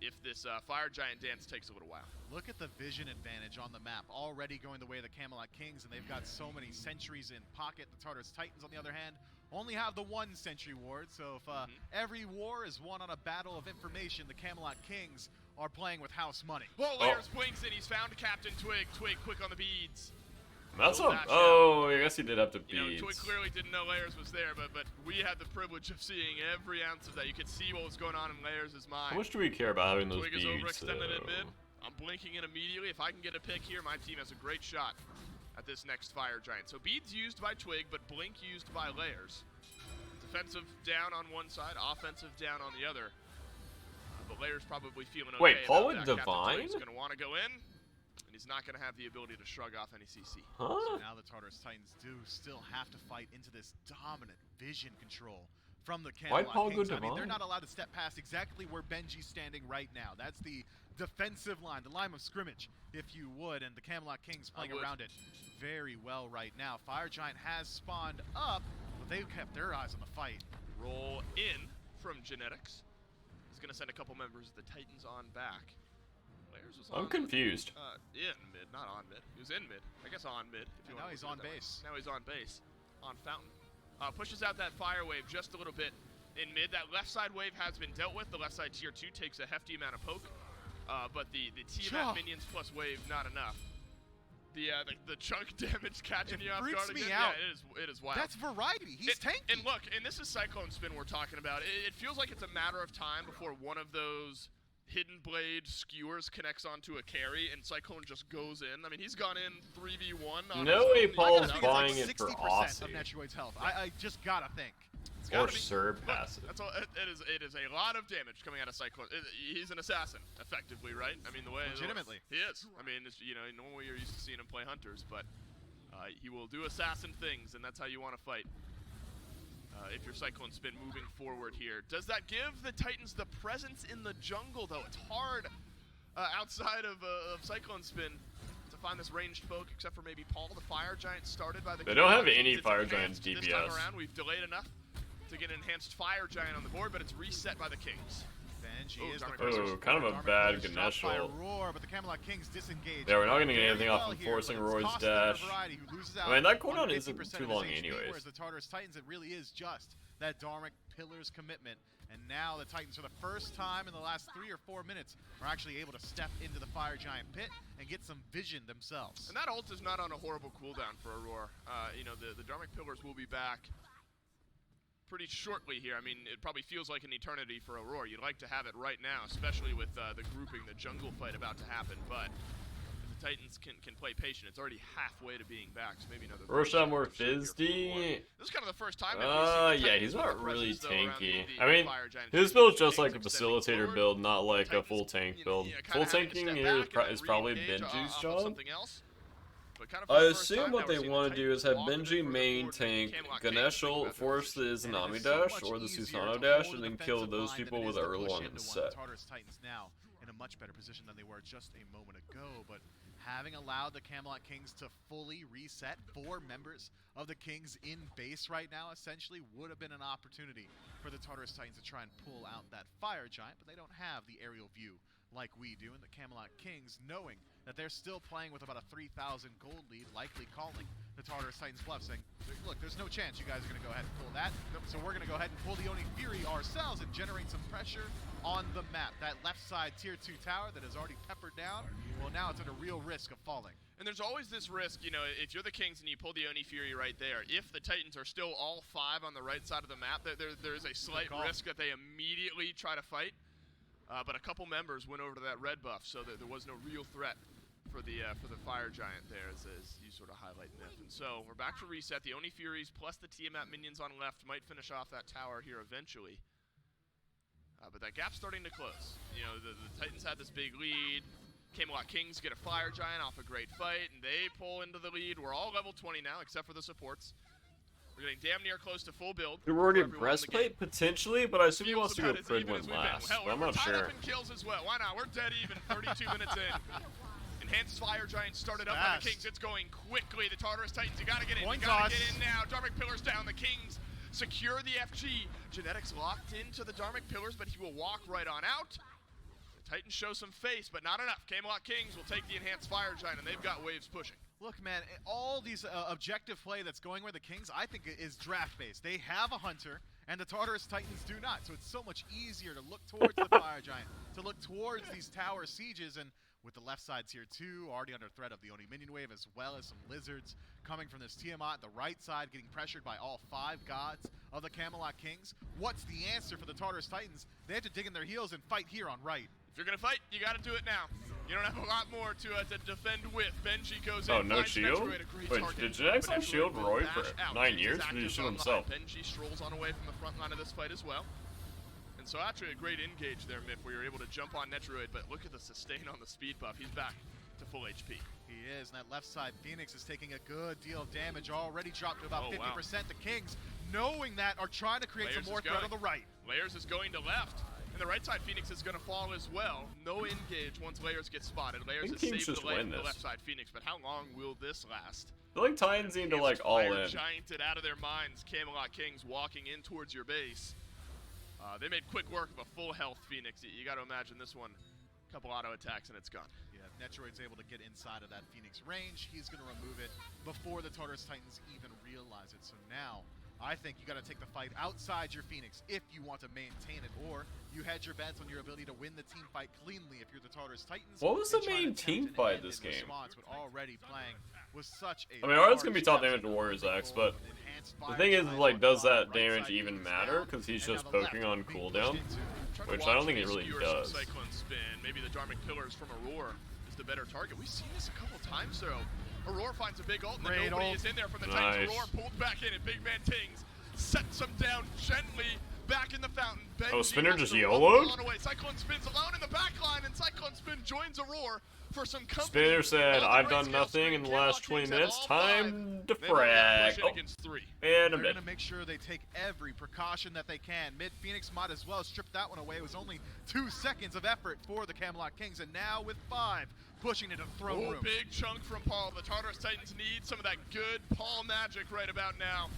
if this Fire Giant dance takes a little while. Look at the vision advantage on the map, already going the way of the Camelot Kings, and they've got so many sentries in pocket. The Tartarus Titans, on the other hand, only have the 1 sentry ward, so if every war is won on a battle of information, the Camelot Kings are playing with house money. Oh, Layers blinks in, he's found Captain Twig. Twig quick on the beads. That's a... Oh, I guess he did have to beat. You know, Twig clearly didn't know Layers was there, but we had the privilege of seeing every ounce of that. You could see what was going on in Layers' mind. How much do we care about having those Twig beads? is overextended in mid. I'm blinking in immediately. If I can get a pick here, my team has a great shot at this next Fire Giant. So beads used by Twig, but blink used by Layers. Defensive down on one side, offensive down on the other. But Layers probably feeling okay. Wait, Paul with with Divine? He's going to want to go in, and he's not going to have the ability to shrug off any CC. Huh? So now the Tartarus Titans do still have to fight into this dominant vision control from the Camelot Paul Kings. go I mean, they're Divine? not allowed to step past exactly where Benji's standing right now. That's the defensive line, the line of scrimmage, if you would, and the Camelot Kings playing around it very well right now. Fire Giant has spawned up, but they've kept their eyes on the fight. Roll in from Genetics. He's going to send a couple members of the Titans on back. Layers was on, I'm confused. In mid, not on mid. He was in mid. I guess on mid. If you Now want he's to on look at it that base. way. Now he's on base. On Fountain. Pushes out that fire wave just a little bit in mid. That left side wave has been dealt with. The left side tier 2 takes a hefty amount of poke. But the Tiamat minions plus wave, not enough. the chunk damage catching you off guard freaks me again. out. Yeah, it is wild. That's variety. He's tanky. And look, and this is Cyclone Spin we're talking about. It feels like it's a matter of time before one of those Hidden Blade skewers connects onto a carry, and Cyclone just goes in. I mean, he's gone in 3v1. No way Paul's buying like it for 60% Aussie. of Netroid's health. I just gotta think. Or surpass it. That's all. It is a lot of damage coming out of Cyclone. He's an assassin, effectively, right? I mean, the way legitimately he is. I mean, it's, you know, normally you're used to seeing him play hunters, but he will do assassin things, and that's how you want to fight. If you're Cyclone Spin moving forward here, does that give the Titans the presence in the jungle? Though it's hard outside of Cyclone Spin to find this ranged poke, except for maybe Paul, the Fire Giant, started by the. They don't have any Fire Giants DPS. This time around, we've delayed enough to get an enhanced Fire Giant on the board, but it's reset by the Kings. Benji is the first. Kind of a bad Ganesh ult. Roar, but the Camelot Kings disengage. Yeah, we're not gonna get anything off of forcing Roy's dash. I mean, that cooldown isn't too long anyways. Whereas the Tartarus Titans, it really is just that Dharmic Pillar's commitment. And now the Titans, for the first time in the last 3 or 4 minutes, are actually able to step into the Fire Giant pit and get some vision themselves. And that ult is not on a horrible cooldown for Aurora. You know, the Dharmic Pillars will be back pretty shortly here. I mean, it probably feels like an eternity for Aurora. You'd like to have it right now, especially with the grouping, the jungle fight about to happen, but if the Titans can play patient, it's already halfway to being back, so maybe another... Roshan more Fizzdy. This is kind of the first time that we've seen yeah, he's not really tanky. The I mean, his build's just like a facilitator build, not like a full tank build. Full tanking here is probably Benji's job. I assume what they want to do is have Benji main tank, Ganesh ult, force the Izanami dash or the Susanoo dash, and then kill those people with Erlong in the set. Tartarus Titans now in a much better position than they were just a moment ago, but having allowed the Camelot Kings to fully reset 4 members of the Kings in base right now essentially would have been an opportunity for the Tartarus Titans to try and pull out that Fire Giant, but they don't have the aerial view like we do, and the Camelot Kings, knowing that they're still playing with about a 3,000 gold lead, likely calling the Tartarus Titans bluff, saying, look, there's no chance you guys are going to go ahead and pull that, so we're going to go ahead and pull the Oni Fury ourselves and generate some pressure on the map. That left side tier 2 tower that is already peppered down, well, now it's at a real risk of falling. And there's always this risk, you know, if you're the Kings and you pull the Oni Fury right there, if the Titans are still all 5 on the right side of the map, there's a slight risk that they immediately try to fight. But a couple members went over to that red buff, so there was no real threat for the Fire Giant there, as you sort of highlight, Myth. And so we're back to reset. The Oni Furies plus the Tiamat minions on left might finish off that tower here eventually. But that gap's starting to close. You know, the Titans had this big lead. Camelot Kings get a Fire Giant off a great fight, and they pull into the lead. We're all level 20 now, except for the supports. We're getting damn near close to full build. Did Roar get breastplate? Potentially, but I assume he wants to go Pridwin last. Hell, but I'm not sure. We're tied up in kills as well. Why not? We're dead even 32 minutes in. Enhanced Fire Giant started up by the Kings. It's going quickly. The Tartarus Titans, you gotta get in. You gotta get in now. Dharmic Pillars down. The Kings secure the FG. Genetics locked into the Dharmic Pillars, but he will walk right on out. The Titans show some face, but not enough. Camelot Kings will take the Enhanced Fire Giant, and they've got waves pushing. Look, man, all these objective play that's going where the Kings, I think, is draft-based. They have a Hunter, and the Tartarus Titans do not. So it's so much easier to look towards the Fire Giant, to look towards these tower sieges, and with the left side tier 2 already under threat of the Oni minion wave, as well as some lizards coming from this Tiamat, the right side getting pressured by all 5 gods of the Camelot Kings. What's the answer for the Tartarus Titans? They have to dig in their heels and fight here on right. If you're gonna fight, you gotta do it now. You don't have a lot more to defend with. Benji goes in. Oh, no shield? Wait, did Genetics not shield Roy for 9 years? Or did he shield himself? Benji strolls on away from the front line of this fight as well. And so actually a great engage there, Myth, where you're able to jump on Netroid, but look at the sustain on the speed buff. He's back to full HP. He is, and that left side Phoenix is taking a good deal of damage, already dropped to about 50%. Wow. The Kings, knowing that, are trying to create some more threat on the right. Layers is going to left. And the right side Phoenix is going to fall as well. No engage once Layers get spotted. Layers has saved the life of the left side Phoenix, but how long will this last? I feel like Titans need to like all in. Gianted out of their minds, Camelot Kings walking in towards your base. They made quick work of a full health Phoenix. You got to imagine this one, a couple auto attacks and it's gone. Yeah, Netroid's able to get inside of that Phoenix range. He's going to remove it before the Tartarus Titans even realize it. So now, I think you got to take the fight outside your Phoenix if you want to maintain it, or you hedge your bets on your ability to win the team fight cleanly if you're the Tartarus Titans. What was the main team fight this game? Response, but already playing was such a I mean, it's gonna be top damage to Warriors X, but the thing is, like, does that damage even matter? Because he's just poking on cooldown, which I don't think it really does. Cyclone spin. Maybe the Dharmic Pillars from Aurora is the better target. We've seen this a couple times, though. Aurora finds a big ult, and then nobody is in there from the Titans. Aurora pulled back in, and Big Man Tings sets him down gently back in the fountain. Oh, Spinner just YOLO'd? Cyclone Spin's alone in the back line, and Cyclone Spin joins Aurora for some company. Spinner said, I've done nothing in the last 20 minutes. Time to frag. Oh, and I'm dead. They're going to make sure they take every precaution that they can. Mid-Phoenix might as well strip that one away. It was only 2 seconds of effort for the Camelot Kings, and now with 5, pushing into the throne room. Big chunk from Paul. The Tartarus Titans need some of that good Paul magic right about now.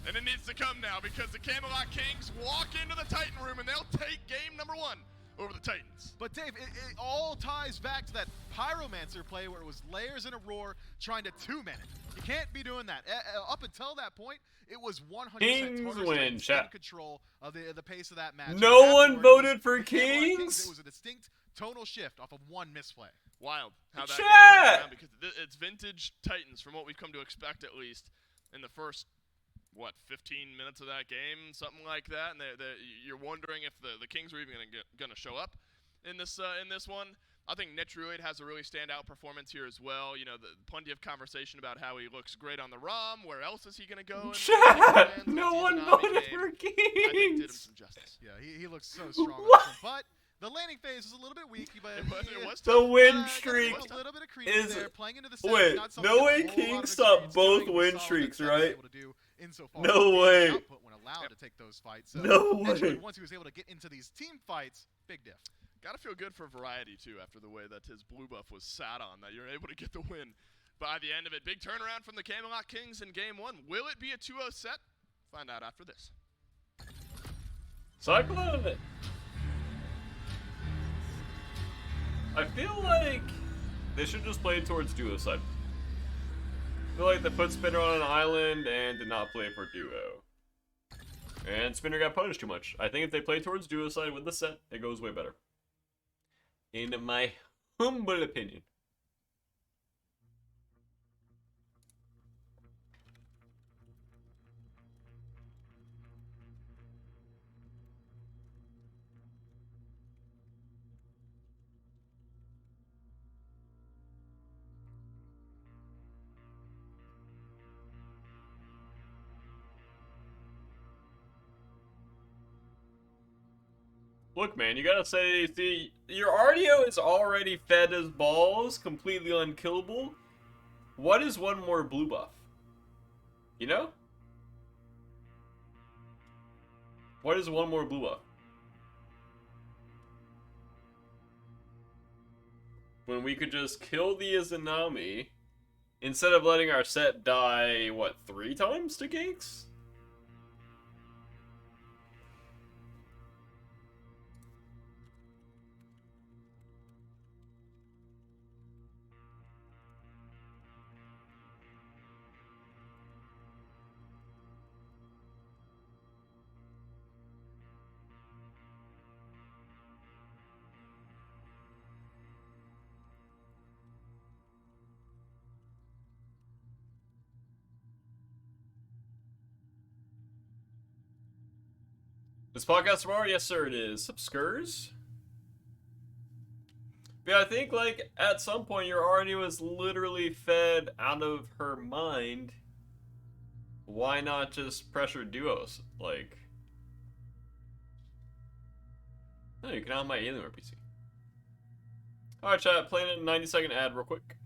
And it needs to come now because the Camelot Kings walk into the Titan room and they'll take game number 1 over the Titans. But Dave, it all ties back to that Pyromancer play where it was Layers and Aurora trying to 2-man it. You can't be doing that. Up until that point, it was 100% Kings win, chat. in control of the pace of that match. No one voted for Kings? It was a distinct tonal shift off of 1 misplay. Wild how that chat! Around because it's vintage Titans from what we've come to expect, at least in the first 15 minutes of that game, something like that, and you're wondering if the Kings are even gonna show up in this one. I think Netruid has a really standout performance here as well. You know, plenty of conversation about how he looks great on the ROM. Where else is he gonna go? Chat! No one voted for Kings. I think did him some justice. Yeah, he looks so strong. But the landing phase was a little bit weak, but it was the win streak a little bit of is there, playing into the wait, no way Kings stopped both win streaks, right? No way. When allowed to take those fights. So no way. Once he was able to get into these team fights, big diff. Gotta feel good for Variety too after the way that his blue buff was sat on, that you're able to get the win by the end of it. Big turnaround from the Camelot Kings in game 1. Will it be a 2-0 set? Find out after this. Cyclone. I feel like they should just play towards duo side. I feel like they put Spinner on an island and did not play for duo. And Spinner got punished too much. I think if they play towards duo side with the set, it goes way better. In my humble opinion. Look, man, you gotta say, see, your RDO is already fed as balls, completely unkillable. What is one more blue buff? You know? What is one more blue buff? When we could just kill the Izanami, instead of letting our set die, what, 3 times to ganks? This podcast tomorrow? Yes, sir, it is. Subscurs? But I think, like, at some point, your RNU was literally fed out of her mind. Why not just pressure duos? Like... No, you can have my Alienware PC. Alright, chat, playing a 90-second ad real quick.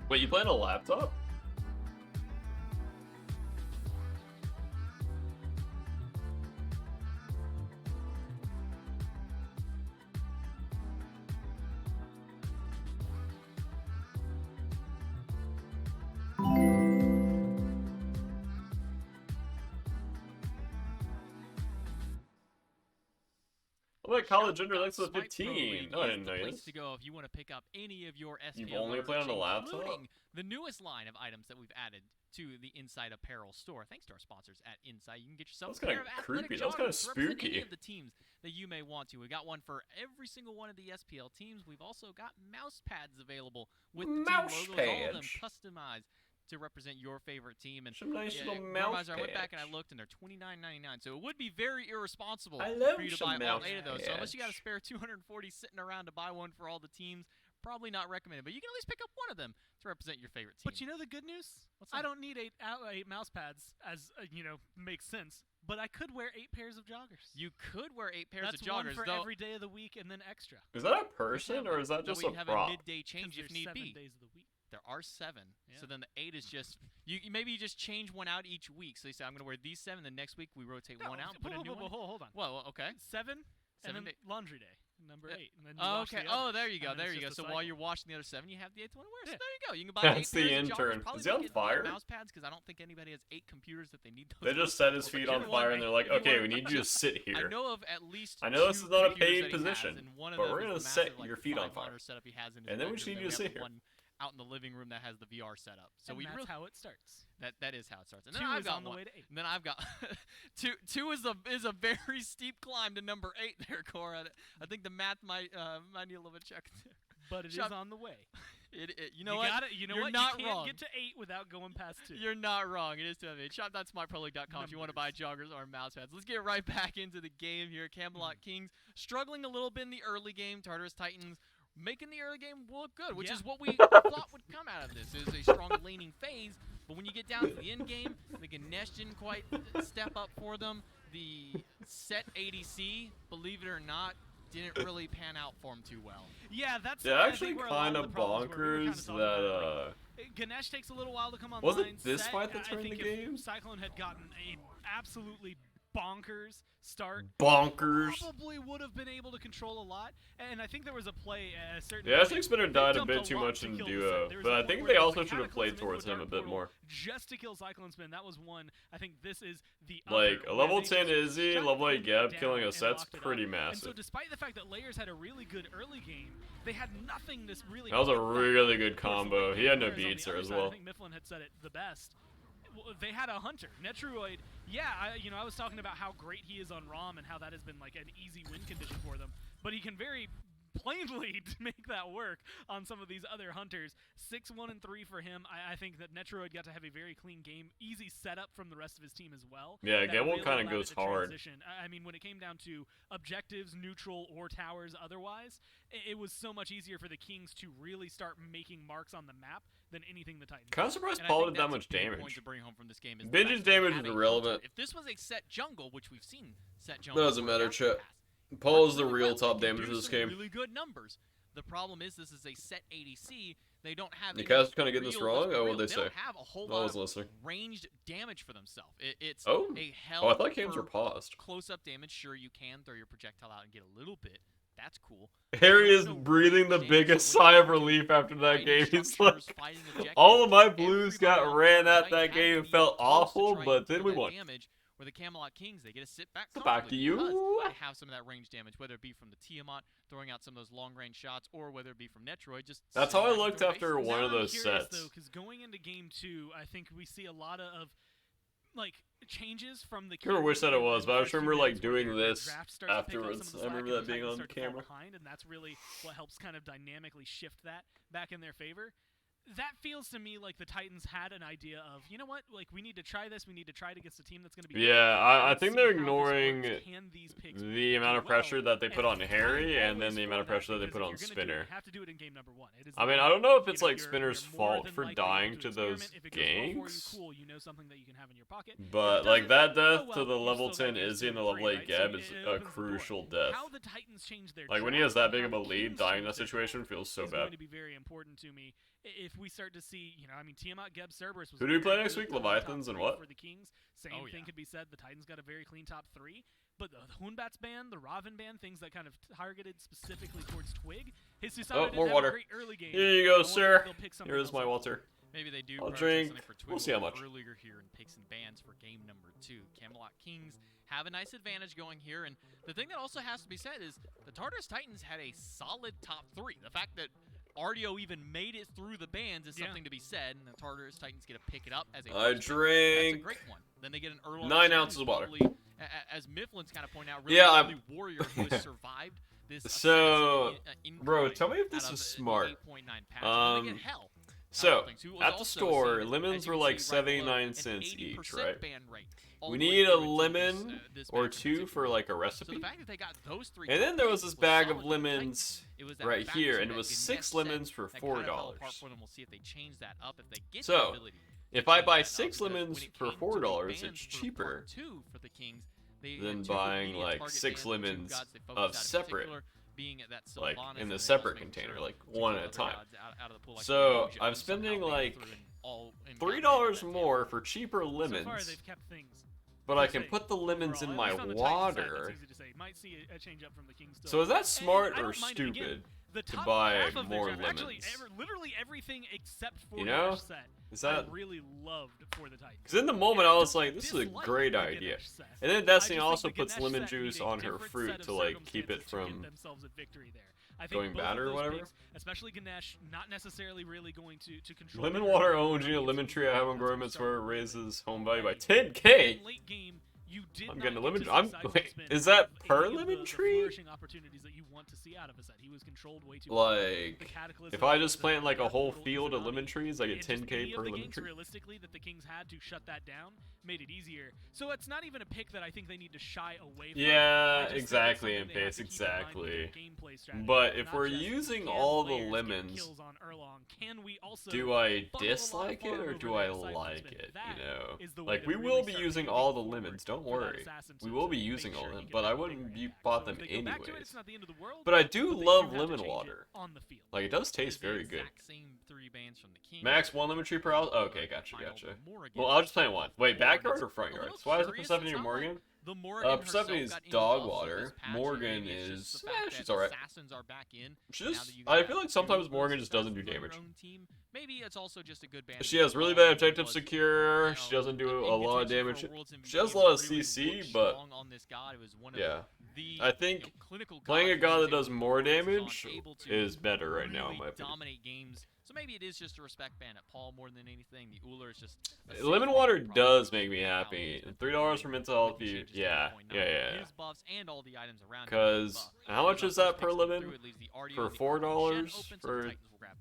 Wait, you play on a laptop? Oh, my college under likes the 15. No, I didn't know place this. to go if you want to pick up any of your SPL You've only played on a laptop? including the newest line of items that we've added to the Inside Apparel store. Thanks to our sponsors at Inside, you can get yourself That's a pair kind of of creepy. athletic That's kind of joggers to represent any spooky. of the teams that you may want to. We got one for every single one of the SPL teams. We've also got mouse pads available with the Mouse team logos, all of them pads. customized to represent your favorite team. And Some nice little Randomizer, mouse I went back and I pads. looked, and they're $29.99. So it would be very irresponsible I love for you to some buy all mouse 8 of those. So unless you got a pads. spare 240 sitting around to buy one for all the teams, probably not recommended. But you can at least pick up one of them to represent your favorite team. But you know the good news? What's I that? don't need eight mouse pads, as makes sense. But I could wear 8 pairs of joggers. You could wear 8 pairs That's of joggers, one for though. every day of the week, and then extra. Is that a person or is that Though just we a have prop? a midday change 'Cause if there's need 7 be. days of the week. There are 7. Yeah. So then the 8 is just maybe you just change one out each week. So you say I'm going to wear these 7, then next week we rotate one out and put a new one. Hold on. Well, okay. 7, 7 and then day. laundry day, number 8. And then you Oh, wash okay. the other. Oh, there you go. and then There it's you go. just So a while cycle. you're washing the other 7, you have the 8th one to wear. So Yeah. there you go. You can buy That's 8 the pairs of joggers. intern. Probably Is he on get fire? mouse pads because I don't think anybody has 8 computers that they need those. They just mouse set pads his for. feet But on you fire want- and they're like, if you okay, want- we need you to sit I here. know of at least I know this 2 is not a computers paid that he has, position, and one of but them we're is gonna the set massive, your like, feet on 5 fire. monitor setup he has in his And then we just bedroom, need you to we have sit here. one out in the living room that has the VR setup. So And we that's really how it starts. that is how it starts. And 2 then I've is got on the one. way to 8. And then I've got two is a very steep climb to number 8 there, Cora. I think the math might need a little bit checked. But it is Shut- on the way. You know what? You know You're what? not you can't wrong. get to 8 without going past 2. You're not wrong. It is 2 Shop.smartproleague.com if you want to buy joggers or mouse pads. Let's get right back into the game here. Camelot Kings struggling a little bit in the early game. Tartarus Titans making the early game look good, which is what we thought would come out of this. It was a strong laning phase, but when you get down to the end game, the Ganesh didn't quite step up for them. The set ADC, believe it or not, didn't really pan out for him too well. Yeah, that's Yeah, I actually think where a lot kind of of the problems were. We were kinda bonkers talking about it, that, like, Ganesh takes a little while to come online. Was it this Set, fight that I turned think the if game? Cyclone had gotten an absolutely bonkers start, bonkers. probably would have been able to control a lot. And I think there was a play at a certain Yeah, I point, think Spinner they died a dumped bit too lot much to in kill the duo, set. There was but a I point think where they there was also a should have played Cataclysm into towards him a Dark bit Portal more. just to kill Cyclone Spin. That was one. I think this is the Like, other, a where level they 10 just Izzy, shut level 8 things Gab down killing a and set's locked it pretty up. And so massive. despite the fact that Layers had a really good early game, they had nothing to really That was a put really good towards the late combo. game. He had no Whereas on the beats there other as side, well. I think Mifflin had said it the best. They had a hunter. Netroid, yeah, I was talking about how great he is on ROM and how that has been like an easy win condition for them. But he can very plainly make that work on some of these other hunters. 6-1 and 3 for him. I think that Netroid got to have a very clean game, easy setup from the rest of his team as well. Yeah, That Gable really kind of allowed it goes to hard. transition. I mean, when it came down to objectives, neutral, or towers otherwise, it was so much easier for the Kings to really start making marks on the map than anything the Titans. Kind of surprised And I Paul think did that that's a much big point damage. to bring home from this game is the Binge's fact that they damage had is a irrelevant. hunter. If this was a set jungle, which we've seen set jungle, Doesn't work matter, out in the chat. past, Paul works is the really real well. top They can damage do of this some game. Really good numbers. The problem is this is a set ADC. They don't have. The any cast kinda getting this real- wrong? Oh, real- what'd they don't say? have a whole I lot wasn't of listening. ranged damage for themselves. It's Oh. a hell. Oh, I thought games for were paused. Close-up damage. Sure, you can throw your projectile out and get a little bit. That's cool. Harry is No breathing the range biggest damage, sigh of so when relief after that fighting game. He's structures, like, fighting objectives, all of my blues got everybody on ran the at right that had to game, be felt close to awful, try and but then deal we that won. damage, where the Camelot Kings, they get to sit back. Back to comfortably you. because They have some of that range damage, whether it be from the Tiamat throwing out some of those long-range shots, or whether it be from Netroid. Just That's sitting how I back looked with the after races. one of Now I'm those curious, sets. though, because going into game 2, I think we see a lot of like changes from the. I never wish that it was, in but I the just first few remember, like, minutes where doing their this draft starts to pick up some of afterwards. the I slack remember and that the being Titans on start to fall camera. behind, and that's really what helps kind of dynamically shift that back in their favor. That feels to me like the Titans had an idea of, you know what, like we need to try this. We need to try it against a team that's going to be. Yeah, I Let's think see they're how this ignoring works. Can these picks the amount do of pressure well? that they put on And Harry, I'm and then always the for amount of that, pressure that they because put if on you're gonna do it, Spinner. you have to do it in game number 1. It is I mean, not, I don't know if you it's know, like you're Spinner's more fault than for likely dying to to those experiment. If it goes well for you, ganks, cool, you know something that you can have in your pocket. but If it like that doesn't, death oh to well, the you've level still got 10 your Izzy and the student level 8 free, right? Gab So is it a opens the door. crucial death. How the Titans change their Like when he draft has that and big how of a the lead, Kings dying in change that their situation draft feels so is bad. going to be very important to me. if we start to see, I mean, Tiamat, Geb, Cerberus was... Who do we play next week? Leviathans and what? For the Kings. Same thing could be said. The Titans got a very clean top 3. But the Hoonbats ban, the Raven ban, things that kind of targeted specifically towards Twig. His Susanna more water. Great early game. Here you go, sir. Here's my water. Maybe they do. I'll drink. For Twig We'll see how much. Earlier here and pick some bans for game number 2. Camelot Kings have a nice advantage going here, and the thing that also has to be said is the Tartarus Titans had a solid top 3. The fact that RDO even made it through the bans is something to be said, and the Tartarus Titans get to pick it up as a I drink. That's a great one. Then they get an early 9 ounces of water. As Mifflin's kind of pointed out, really warrior who has survived this. So, bro, tell me if this is smart. So, at the store, lemons were like 79 cents each, right? We need a lemon or 2 for like a recipe. And then there was this bag of lemons right here, and it was 6 lemons for $4. So, if I buy 6 lemons for $4, it's cheaper than buying like 6 lemons of separate, like in the separate container, like one at a time. So I'm spending like $3 more for cheaper lemons, but I can put the lemons in my water. So is that smart or stupid to buy more lemons? Literally everything except for the set. Is that I really loved for the Titans? Because in the moment I was like, this is a great idea. And then Destiny also puts lemon juice on her fruit to like keep it from going bad or whatever. Especially Ganesh, not necessarily really going to control. Lemon water OG, a lemon tree I have on Growments where it raises home value by 10K. Late game, you did I'm getting a not lemon. get to Wait, spin is that any per of lemon the tree? flourishing opportunities that you want to see out of a set. He was controlled way too Like, The Cataclysm if I just was plant like a whole Cataclysm field of Tsunami. lemon trees, I get Just 10K any per of the lemon games, tree. realistically, that the Kings had to shut that down made it easier. So it's not even a pick that I think they need to shy away from. Yeah, I just think it's exactly, something in they have pace, to keep in mind with their exactly. gameplay strategy. But if Not we're just, using can all the players get lemons, kills on Erlong? Can we also do I funnel a lot of dislike it farm or over do I their siphon like spin? it? That You know, is the way like to we really will be start using moving all the forward lemons. Don't for that worry, assassin we to will be make using sure all of he them, gets but that I big wouldn't ring be back. bought So them if they go back to it, anyways. it's not the end of the world, But I do but they love have to lemon change it water. on the field. Like it does It's taste the very good. exact same 3 bans from the Kings. Max 1 lemon tree per house. Oh, okay, gotcha. Morgan. Well, I'll just plant 1. Wait, Morgan backyard is or front a yard? little So why is it curious. Persephone It's or not like Morgan? The Morgan Persephone is herself got dog involved water. in this patch. Morgan Maybe it's is just the fact she's that alright. Assassins are back in. She Now just, that you I got feel like 2 sometimes of Morgan those just doesn't do assassins on your damage. own team. Maybe it's also just a good ban. She has really bad objective secure. She doesn't do a lot of damage. She does a lot of CC, but yeah, I think playing a god that does more damage is better right now in my opinion. Dominate games. So maybe it is just a respect ban at Paul more than anything. The Uller is just Lemon water does make me happy. And $3 for mental health. Yeah. His buffs and all the items around him. Because how much is that per lemon? For $4 for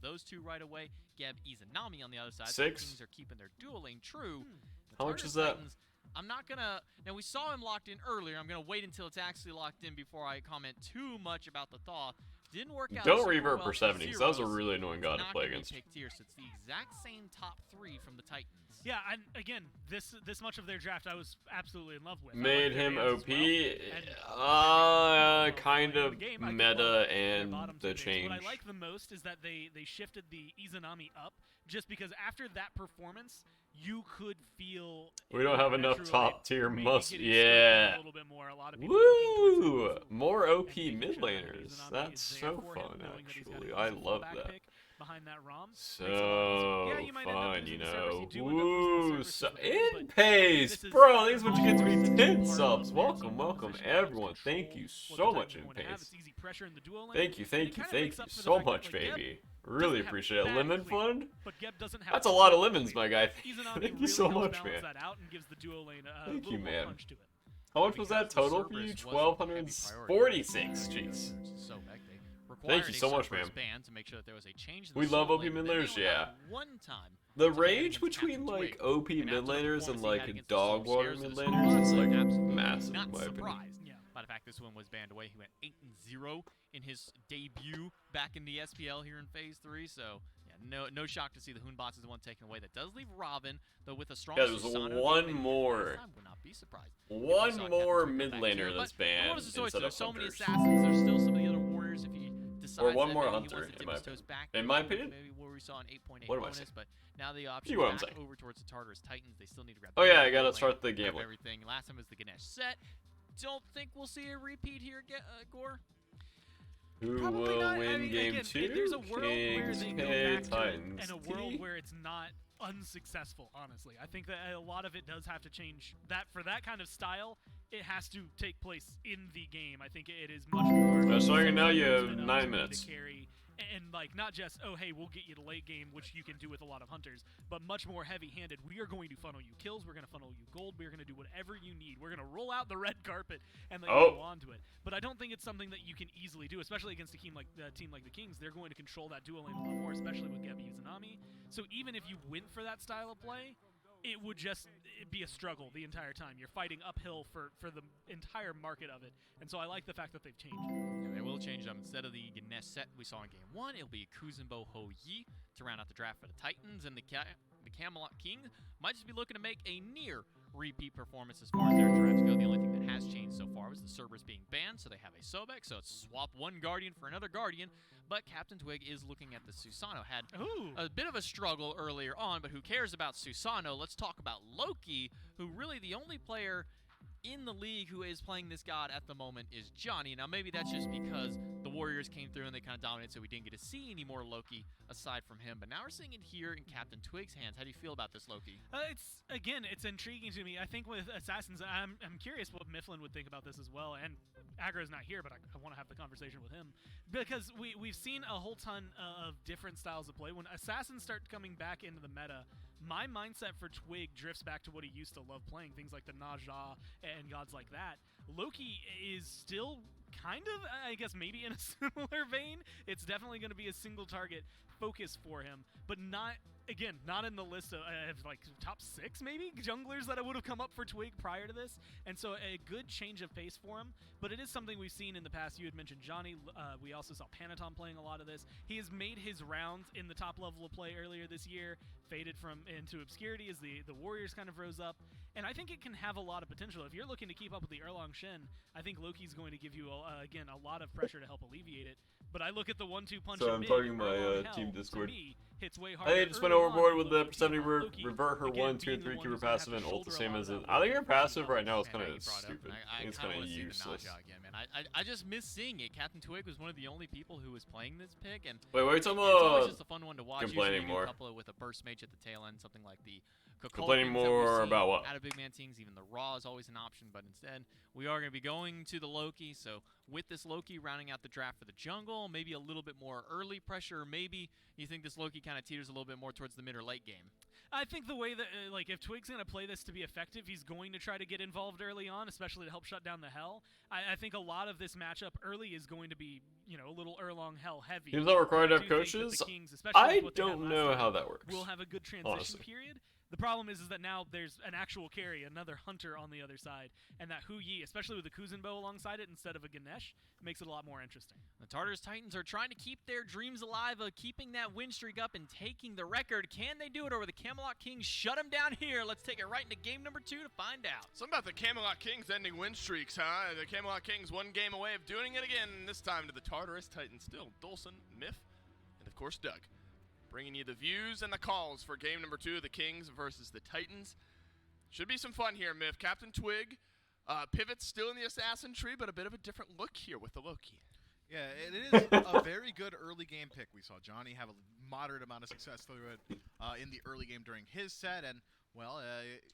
those 2 right away. Geb, Izanami on the other side. 6. The Kings are keeping their dual lane true. The How much is Tartarus that? Titans, I'm not gonna. Now we saw him locked in earlier. I'm gonna wait until it's actually locked in before I comment too much about the thaw. Didn't work out. Don't super revert well for for 70, because that was a Zeros. really annoying god to Not play gonna be against. picked here, so it's the exact same top 3 from the Titans. Yeah, and again, this much of their draft I was absolutely in love with. Made him OP, kind of game, I meta love their and bottom the 2 picks. change. What I like the most is that they shifted the Izanami up, just because after that performance, you could feel. We don't have enough naturally top tier maybe must. getting Yeah. a little bit more. A lot of people looking towards Woo! the full More and OP making mid sure that laners. Izanami That's is there so for him, fun, knowing that he's got actually. an I easy love fallback that. pick behind that ROM. So Yeah, you might end up fun, losing you the Cerberus, know. you do end up losing the Woo! Cerberus So to the Barra, in but pace, this is bro. These what you get to more be of 10 a subs. lands Welcome, on welcome, position, helps everyone. Thank you control so what the much Titans are in going to have. pace. It's easy pressure in the duo lane. Thank you and it kinda thank makes you up for the so fact that, much, like, Geb baby. doesn't Really have appreciate it. bad Lemon clear, fund? but Geb doesn't have That's a lot of bad lemons, clear. my guy. Izanami Thank you really so helps much, balance man. that out and gives the duo lane a Thank little you, more man. punch to it. How much was that total for you? 1246. Jeez. Thank you so much, man. To make sure that there was a change in the We love solo OP lane, mid but then laners, they only yeah. got one time The to play rage against between Captain like Twig. OP And mid after the laners and performance he had like against the dog Soul water Shares mid of this laners is one, like absolutely massive not in my opinion. surprised Yeah. by the fact this one was banned away. He went 8-0 in his debut back in the SPL here in Phase 3, so yeah, no shock to see the Hoonbots is the one taken away. That does leave Robin, though with a strong Yeah, there's Susanoo one game, more. I would not be surprised. One saw more Captain Twig mid go back to laner it, that's but banned what was the choice? instead of There's so many hunters. assassins. There's still some of the other warriors if you Or one said more maybe he hunter, wants to in dip my his opinion. toes back In my to opinion? maybe where we saw an 8.8 What am I bonus, saying? but now the option You know what I'm back saying. over towards the Tartarus Titans. They still need to grab. Oh yeah, I the gotta lane, start the grab gambling. everything. Last time was the Ganesh set. Don't think we'll see a repeat here, Gore. Who Probably will not. win I mean, game again, 2? there's a world where Kings they go K, back to it, Titans and a world T. where it's not unsuccessful, honestly. I think that a lot of it does have to change. That for that kind of style, it has to take place in the game. I think it is much more. So now you have up 9 to minutes. the carry, and like not just, oh hey, we'll get you to late game, which you can do with a lot of hunters, but much more heavy-handed. We are going to funnel you kills, we're going to funnel you gold, we're going to do whatever you need. We're going to roll out the red carpet and let you go on to it. But I don't think it's something that you can easily do, especially against a team like the Kings. They're going to control that dual lane a lot more, especially with Gabby Uzanami. So even if you went for that style of play, it would just be a struggle the entire time. You're fighting uphill for the entire market of it. And so I like the fact that they've changed. Yeah, they will change them. Instead of the Ganesh set we saw in game 1, it'll be Kuzenbo Ho Yi to round out the draft for the Titans, and the Camelot King might just be looking to make a near repeat performance as far as their drafts go. The only thing that has changed so far was the Cerberus being banned, so they have a Sobek, so it's swap one Guardian for another Guardian. But Captain Twig is looking at the Susano. Had a bit of a struggle earlier on, but who cares about Susano? Let's talk about Loki, who really the only player in the league who is playing this god at the moment is Johnny. Now, maybe that's just because the Warriors came through and they kind of dominated, so we didn't get to see any more Loki aside from him. But now we're seeing it here in Captain Twig's hands. How do you feel about this Loki? It's intriguing to me. I think with Assassins, I'm curious what Mifflin would think about this as well. And Aggro's not here, but I want to have the conversation with him. Because we've seen a whole ton of different styles of play. When Assassins start coming back into the meta, my mindset for Twig drifts back to what he used to love playing, things like the Naja and gods like that. Loki is still kind of, I guess, maybe in a similar vein. It's definitely going to be a single target focus for him, but not in the list of like top 6 maybe junglers that I would have come up for Twig prior to this. And so a good change of pace for him, but it is something we've seen in the past. You had mentioned Johnny. We also saw Panatom playing a lot of this. He has made his rounds in the top level of play earlier this year, faded into obscurity as the Warriors kind of rose up. And I think it can have a lot of potential. If you're looking to keep up with the Erlang Shen, I think Loki's going to give you, again, a lot of pressure to help alleviate it. But I look at the 1-2 punch. So I'm mid, talking my Erlang team Hell, Discord. to me, hits way I harder think it just went early overboard on with the Loki, percentage Loki, revert her again, 1, 2, being and the 3 one keeper who's gonna have passive to and ult the shoulder a same lot as of it. that I think her work. passive right now is Man, kind now of you brought it up, stupid. and I think it's kinda kind of wanna see the useless. Naja again, man. I just miss seeing it. Captain Twig was one of the only people who was playing this pick, and Wait, what are you talking it's always about? just a fun one to watch. Complaining Usually you more. couple it with a burst mage at the tail end, something like the Complaining Kukulkans that we've more seen about what? out of Big Man teams. Even the Raw is always an option, but instead we are going to be going to the Loki. So with this Loki rounding out the draft for the jungle, maybe a little bit more early pressure, or maybe you think this Loki kind of teeters a little bit more towards the mid or late game. I think the way that, if Twig's going to play this to be effective, he's going to try to get involved early on, especially to help shut down the Hell. I think a lot of this matchup early is going to be, a little Erlang Hell heavy. Teams not required to have I do think coaches? that the Kings, especially I with what they had don't last know time, how that works. will have a good transition Honestly. period. The problem is that now there's an actual carry, another hunter on the other side, and that Hu Yi, especially with the Kuzenbo alongside it instead of a Ganesh, makes it a lot more interesting. The Tartarus Titans are trying to keep their dreams alive of keeping that win streak up and taking the record. Can they do it, or will the Camelot Kings shut them down here? Let's take it right into game number 2 to find out. Something about the Camelot Kings ending win streaks, huh? The Camelot Kings one game away of doing it again, this time to the Tartarus Titans still. Dolson, Miff, and of course Doug. Bringing you the views and the calls for game number 2 of the Kings versus the Titans. Should be some fun here, Miff. Captain Twig pivots still in the Assassin tree, but a bit of a different look here with the Loki. Yeah, it is a very good early game pick. We saw Johnny have a moderate amount of success through it in the early game during his set, and, well,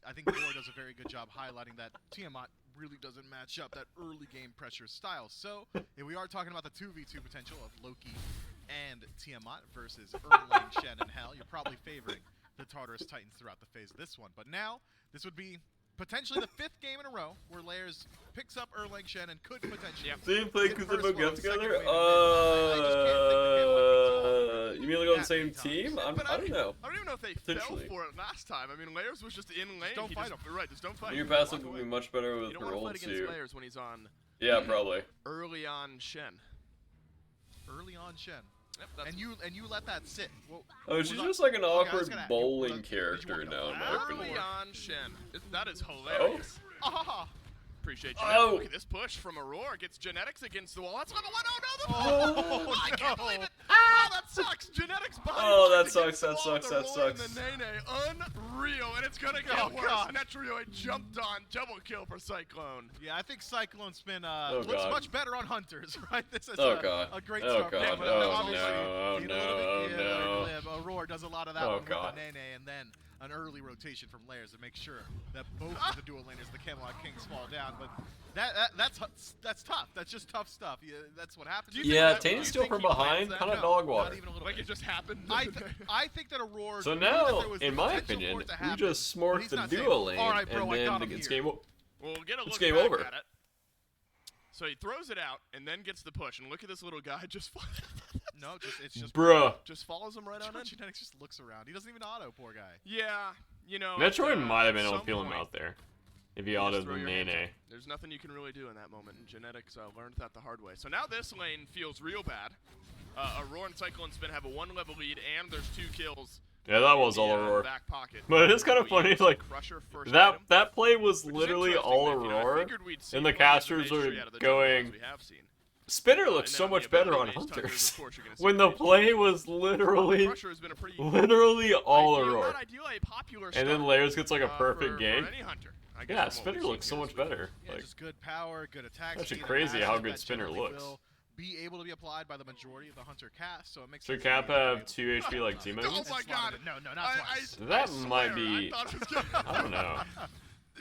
I think Gore does a very good job highlighting that Tiamat really doesn't match up that early game pressure style. So, if we are talking about the 2v2 potential of Loki and Tiamat versus Erlang, Shen, and Hell, you're probably favoring the Tartarus Titans throughout the phase of this one. But now, this would be potentially the 5th game in a row where Layers picks up Erlang Shen and could potentially Didn't play get Kuzenbo first get one, second together? wave, I just can't think the Camelot Kings You mean like on the that same many times. team? Yeah, I don't know. I don't even know if they fell for it last time. I mean, Layers was just in lane. don't fight him. Right, just don't fight Your him. passive Walk would be away. much better with You don't her want to fight ult against too. Layers when he's on Yeah, probably. early on Shen. early on Shen. Yep, that's And you let that sit. Well, Oh, she's was just like an okay, I was awkward gonna- bowling did you character want to now, in my know? opinion. early on Shen. That is hilarious. Ah, Appreciate you. Oh. Look at this push from Aurora. Gets Genetics against the wall. That's level 1. Oh, no. I can't believe it. Oh, that sucks. Genetics body. Oh, that against sucks, the that wall with sucks, the that roll and sucks. the Nene. Unreal. And it's going to get worse. God. Netrioid jumped on. Double kill for Cyclone. Yeah, I think Cyclone Spin looks God. much better on Hunters, right? This is God. a great Oh, start. God. Yeah, but Oh, obviously, no. being a little bit glib. Aurora does a lot of that one with the Nene, and then an early rotation from Layers to make sure that both of the dual laners, the Camelot Kings, fall down. But that's tough. That's just tough stuff. Yeah, that's what happens. Yeah, Tain's still from behind, kind of dog water. Not even a little Like bit. it just happened. I think that Aurora. So knew that now, there was the in my potential opinion, for it to we happen, just but smorked he's the not saying, dual lane, "All right, bro, and I got then him it's here." game over. We'll get a It's look game back over. at it. So he throws it out and then gets the push. And look at this little guy just No, it's just Bruh. just follows him right on in. Genetics just looks around. He doesn't even auto, poor guy. Yeah, you know. Metroid might have been at able to some feel him point, out there. If he you just autoed throw the your hands Nene. up. There's nothing you can really do in that moment. And Genetics learned that the hard way. So now this lane feels real bad. Aurora and Cyclone Spin have a 1-level lead, and there's 2 kills. Yeah, that was all in the Aurora. back pocket. But it is kind of funny, like, Crusher first that item, that play was which is literally interesting, all Nick. You know, I Aurora, figured we'd see and the plenty of casters mastery are out of the jungle, as going. we have seen. Spinner And looks so now much the better on ability-based Hunters. of course you're gonna see When the based play was literally Crusher has been a pretty all ideal, Aurora. not ideal, a popular And then start, Layers gets like a perfect for game. any hunter, I guess, Yeah, from what Spinner we've looks seen so here much this week. better. Yeah, Like, just good power, good attack. Actually speed, crazy and how mastery good that Spinner generally looks. will be able to be applied by the majority of the Hunter cast, so it makes should sense. Cap that he's have able 2 HP like Timo? Oh my and slotted God. it. No, not twice. That I might swear, be- I thought it was gonna I don't know.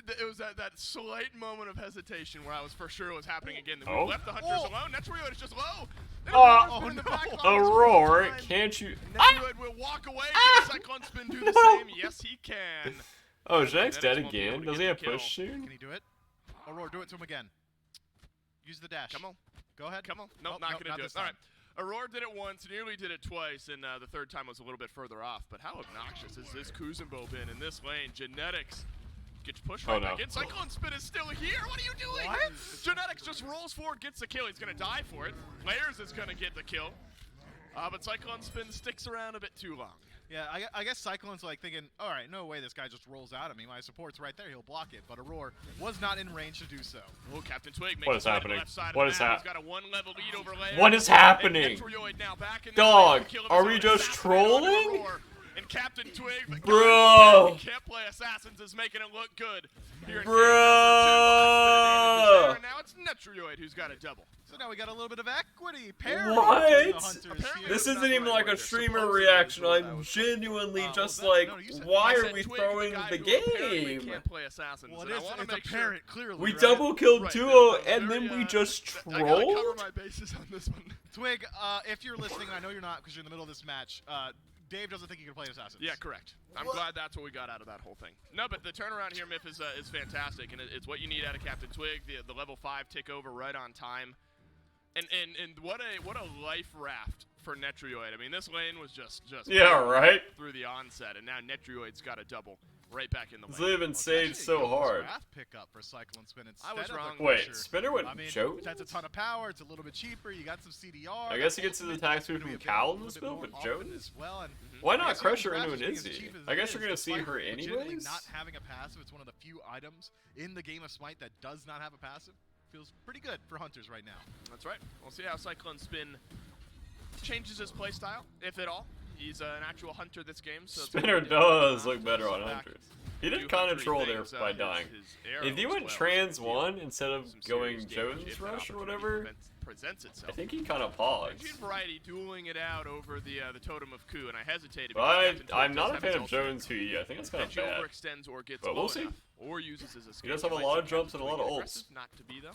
It was that slight moment of hesitation where I was for sure it was happening again. That Oh. we left the hunters alone. Netrioid is just low. And Oh, Aurora's been in the back line this Aurora, whole time. can't you? Netrioid will walk away. Can Cyclone Spin do the same? Yes, he can. Oh, Jack's dead Genetics won't be able again. to Does get he the have kill. push soon? Can he do it? Aurora, do it to him again. Use the dash. Come on. Go ahead. Come on. Nope, Oh, not nope, going to not do this it. All time. right. Aurora did it once, nearly did it twice, and the third time was a little bit further off. But how obnoxious has this Kuzumbo been in this lane? Genetics gets pushed right back in. Cyclone Spin is still here. What are you doing? What? Genetics just rolls forward, gets the kill. He's going to die for it. Layers is going to get the kill. But Cyclone Spin sticks around a bit too long. Yeah, I guess Cyclone's like thinking, all right, no way this guy just rolls out at me. My support's right there. He'll block it. But Aurora was not in range to do so. Oh, Captain Twig makes What is his way to the happening? left side of What the is map. hap- He's got a 1-level lead over Layers. What is And happening? Netrioid now back in the Dog, lane. Kill of are his we own, just assassinated onto trolling? Aurora. And Captain Twig, Bro. can't play Assassins, is making it look good. Here in Bro. game number 2. And now it's Netrioid who's got a double. So now we got a little bit of equity. Parity What? between the Hunters Apparently here. This That's isn't not even the right like word a there. streamer Supposedly reaction. is what I I'm was- genuinely just that- like, no, you said- why I are said we Twig, throwing guy the who apparently game? can't play Assassins. Well, and I want to it's make sure. apparent, clearly. We right? double killed Right, duo, that's and very, then we just I gotta cover trolled? my bases on this one. Twig, if you're listening, I know you're not because you're in the middle of this match. Dave doesn't think he can play Assassins. Yeah, correct. I'm glad that's what we got out of that whole thing. No, but the turnaround here, Myth, is fantastic, and it's what you need out of Captain Twig. The level 5 tick over right on time, and what a life raft for Netrioid. I mean, this lane was just Yeah, right? through the onset, and now Netrioid's got a double right back in the He's lane. living Sage so hard. Wrath pickup for Cyclone Spin instead I was of the wrong. Wait, Crusher. Spinner went I mean, Jones? that's a ton of power. It's a little bit cheaper. You got some CDR. I guess he gets his attack speed from Cal in this build with Jones? as well. And Why I not guess crush her Wrath into an being as Izzy? cheap as I it guess is, you're gonna see despite her legitimately anyways? Not having a passive, it's one of the few items in the game of Smite that does not have a passive. Feels pretty good for Hunters right now. That's right. We'll see how Cyclone Spin changes his playstyle, if at all. He's an actual hunter this game, so Spinner does look better on Hunters. He did kind of huntery troll there things, by his dying. arrow If he as went well, trans so he'll 1 instead of some going serious damage Jones if that Rush or opportunity whatever, presents itself. I think he kind of paused. Benji and Variety dueling it out over the Totem of Ku, and I hesitated. But because Captain I'm Twig not does a have fan his of ultimate. Jones 2E. I think it's kind of Benji bad. overextends or gets But low we'll see. enough, or uses his escape. He does have a might lot see of jumps Captain and a lot Twig of aggressive, ults. Not to be though.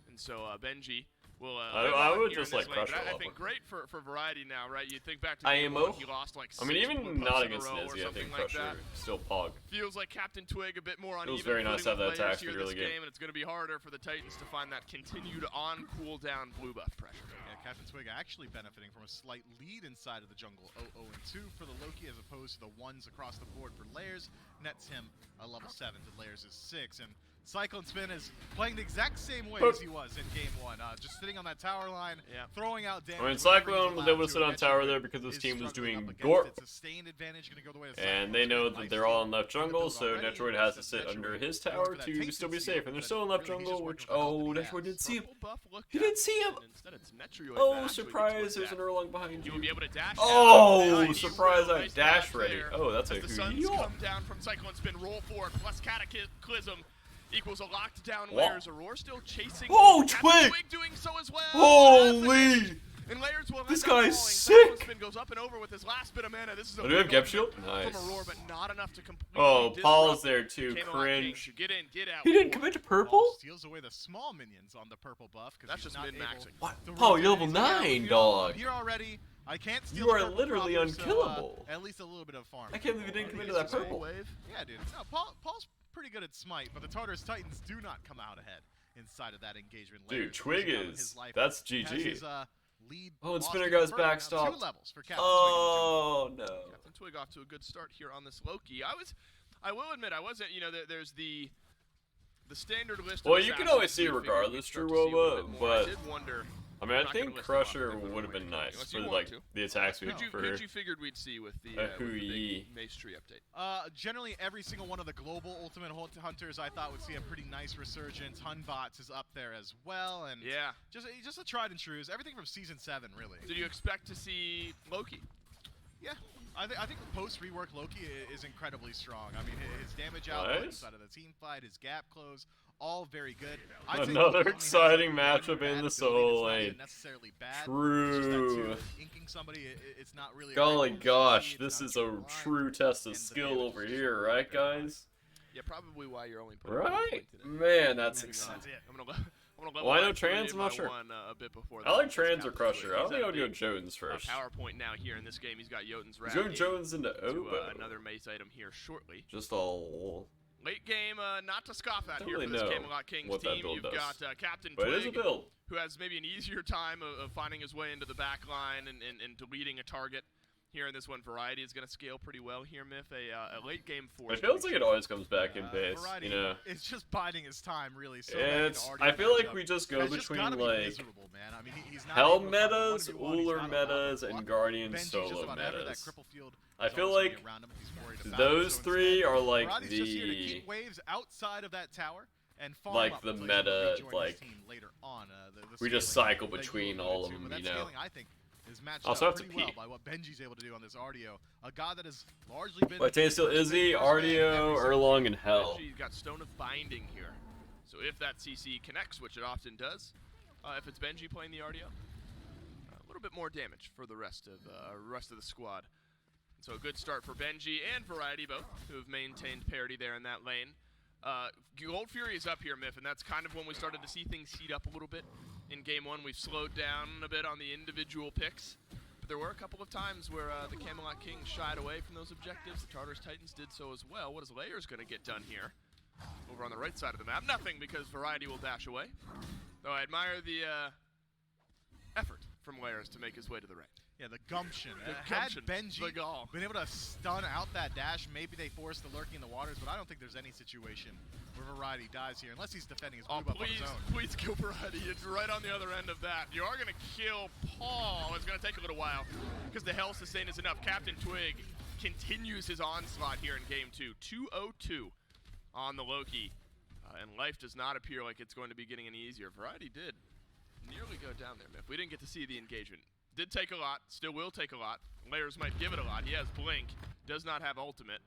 And so Benji will. I would here in just, this like, lane, crush but her I level. think great for Variety now, right? You think back to I game am 1, he lost like 6 I mean, even blue not buffs in a against row or Izzy, I something think like Crusher that. still pog. Feels like Captain Twig a bit more on It was even very nice to have footing that with attack players speed here early this game. and it's going to be harder for the Titans to find that continued on cooldown blue buff pressure. Yeah, Captain Twig actually benefiting from a slight lead inside of the jungle. 0-2 for the Loki as opposed to the 1s across the board for Layers. Nets him a level 7 to Layers is 6. And Cyclone Spin is playing the exact same way as he was in Game 1, just sitting on that tower line, throwing out damage. I mean, Cyclone was able to sit on tower there because his team was doing Gorp, and they know that they're all in left jungle, so Netroid has to sit under his tower to still be safe, and they're still in left jungle, which, oh, Netroid didn't see him. He didn't see him! Oh, surprise, there's an Erlang behind you. Oh, surprise, I have dash ready. Oh, that's a Suns come down from Cyclone Spin, roll forward, plus Cataclysm. Equals a locked down Layers. Aurora still chasing. Oh, Twig! Doing so as well. Holy! And Layers will this guy's sick! Spin goes up and over with his last bit of mana. This is a do we have Gep Shield? Nice. From Aurora, but not enough to completely oh, Paul's there too. Camelot Cringe. King. Get in, get out. He didn't commit to purple? Paul steals away the small minions on the purple buff. That's just min-maxing. What? Paul, you're level 9, dog. Here already. I can't steal you are literally proper, unkillable. So, at least a little bit of farm. I can't believe you didn't commit to that purple. Wave. Yeah, dude. No, Paul's pretty good at Smite, but the Tartarus Titans do not come out ahead inside of that engagement. Dude, Twig is. That's GG. His, lead and Spinner Guy's backstopped. 2 levels for Captain Twig. No. Captain Twig off to a good start here on this Loki. I will admit, I wasn't, you know, there's the standard list. Well, you can always see regardless, True Woba, but. I did wonder. I mean, I think Crusher would have been nice for like the attacks we offer. Who'd you figured we'd see with the big Mace Tree update? Generally, every single one of the global Ultimate Hunters I thought would see a pretty nice resurgence. Hunbots is up there as well, and just a tried and trues. Everything from Season 7, really. Did you expect to see Loki? Yeah. I think post-rework Loki is incredibly strong. I mean, his damage output inside of the team fight, his gap close, all very good. Another exciting matchup in the solo lane. True. Inking somebody, it's not really golly gosh, this is a true test of skill over here, right, guys? Yeah, probably why you're only putting right? Man, that's exciting. Why no Trans? I'm not sure. A bit before I like Trans or Crusher. I don't think I'll go Jones first. PowerPoint now here in this game. He's got Jotun's He's going Jones into Obo. Another Mace item here shortly. Just all. Late game, not to scoff at here for this Camelot Kings team. You've got Captain Twig, who has maybe an easier time of finding his way into the back line and deleting a target. Here in this one, Variety is going to scale pretty well here, Myth. A late game force. It feels like it always comes back in base, Variety, you know. It's just biding his time, really. So I feel like we just go between like I mean, Hell metas, Uller metas, and Guardian solo metas. I feel like those three are like the waves outside of that tower and like the meta, like we just cycle between all of them, you know. Is matched up pretty well by what Benji's able to do on this RDO. A god that has largely been... But still Izzy, RDO, Erlang, and Hell. Benji's got Stone of Binding here. So if that CC connects, which it often does, if it's Benji playing the RDO, a little bit more damage for the rest of the squad. So a good start for Benji and Variety both, who have maintained parity there in that lane. Gold Fury is up here, Myth, and that's kind of when we started to see things heat up a little bit. In Game 1, we've slowed down a bit on the individual picks, but there were a couple of times where the Camelot Kings shied away from those objectives. The Tartarus Titans did so as well. What is Layers going to get done here? Over on the right side of the map, nothing because Variety will dash away. Though I admire the effort from Layers to make his way to the right. Yeah, the gumption. Had Benji been able to stun out that dash, maybe they force the lurking in the waters, but I don't think there's any situation where Variety dies here, unless he's defending his blue buff on his own. Please kill Variety. It's right on the other end of that. You are going to kill Paul. It's going to take a little while because the health sustain is enough. Captain Twig continues his onslaught here in Game 2. 2-0-2 on the Loki. And life does not appear like it's going to be getting any easier. Variety did nearly go down there, Myth. We didn't get to see the engagement. Did take a lot, still will take a lot. Layers might give it a lot. He has Blink, does not have Ultimate.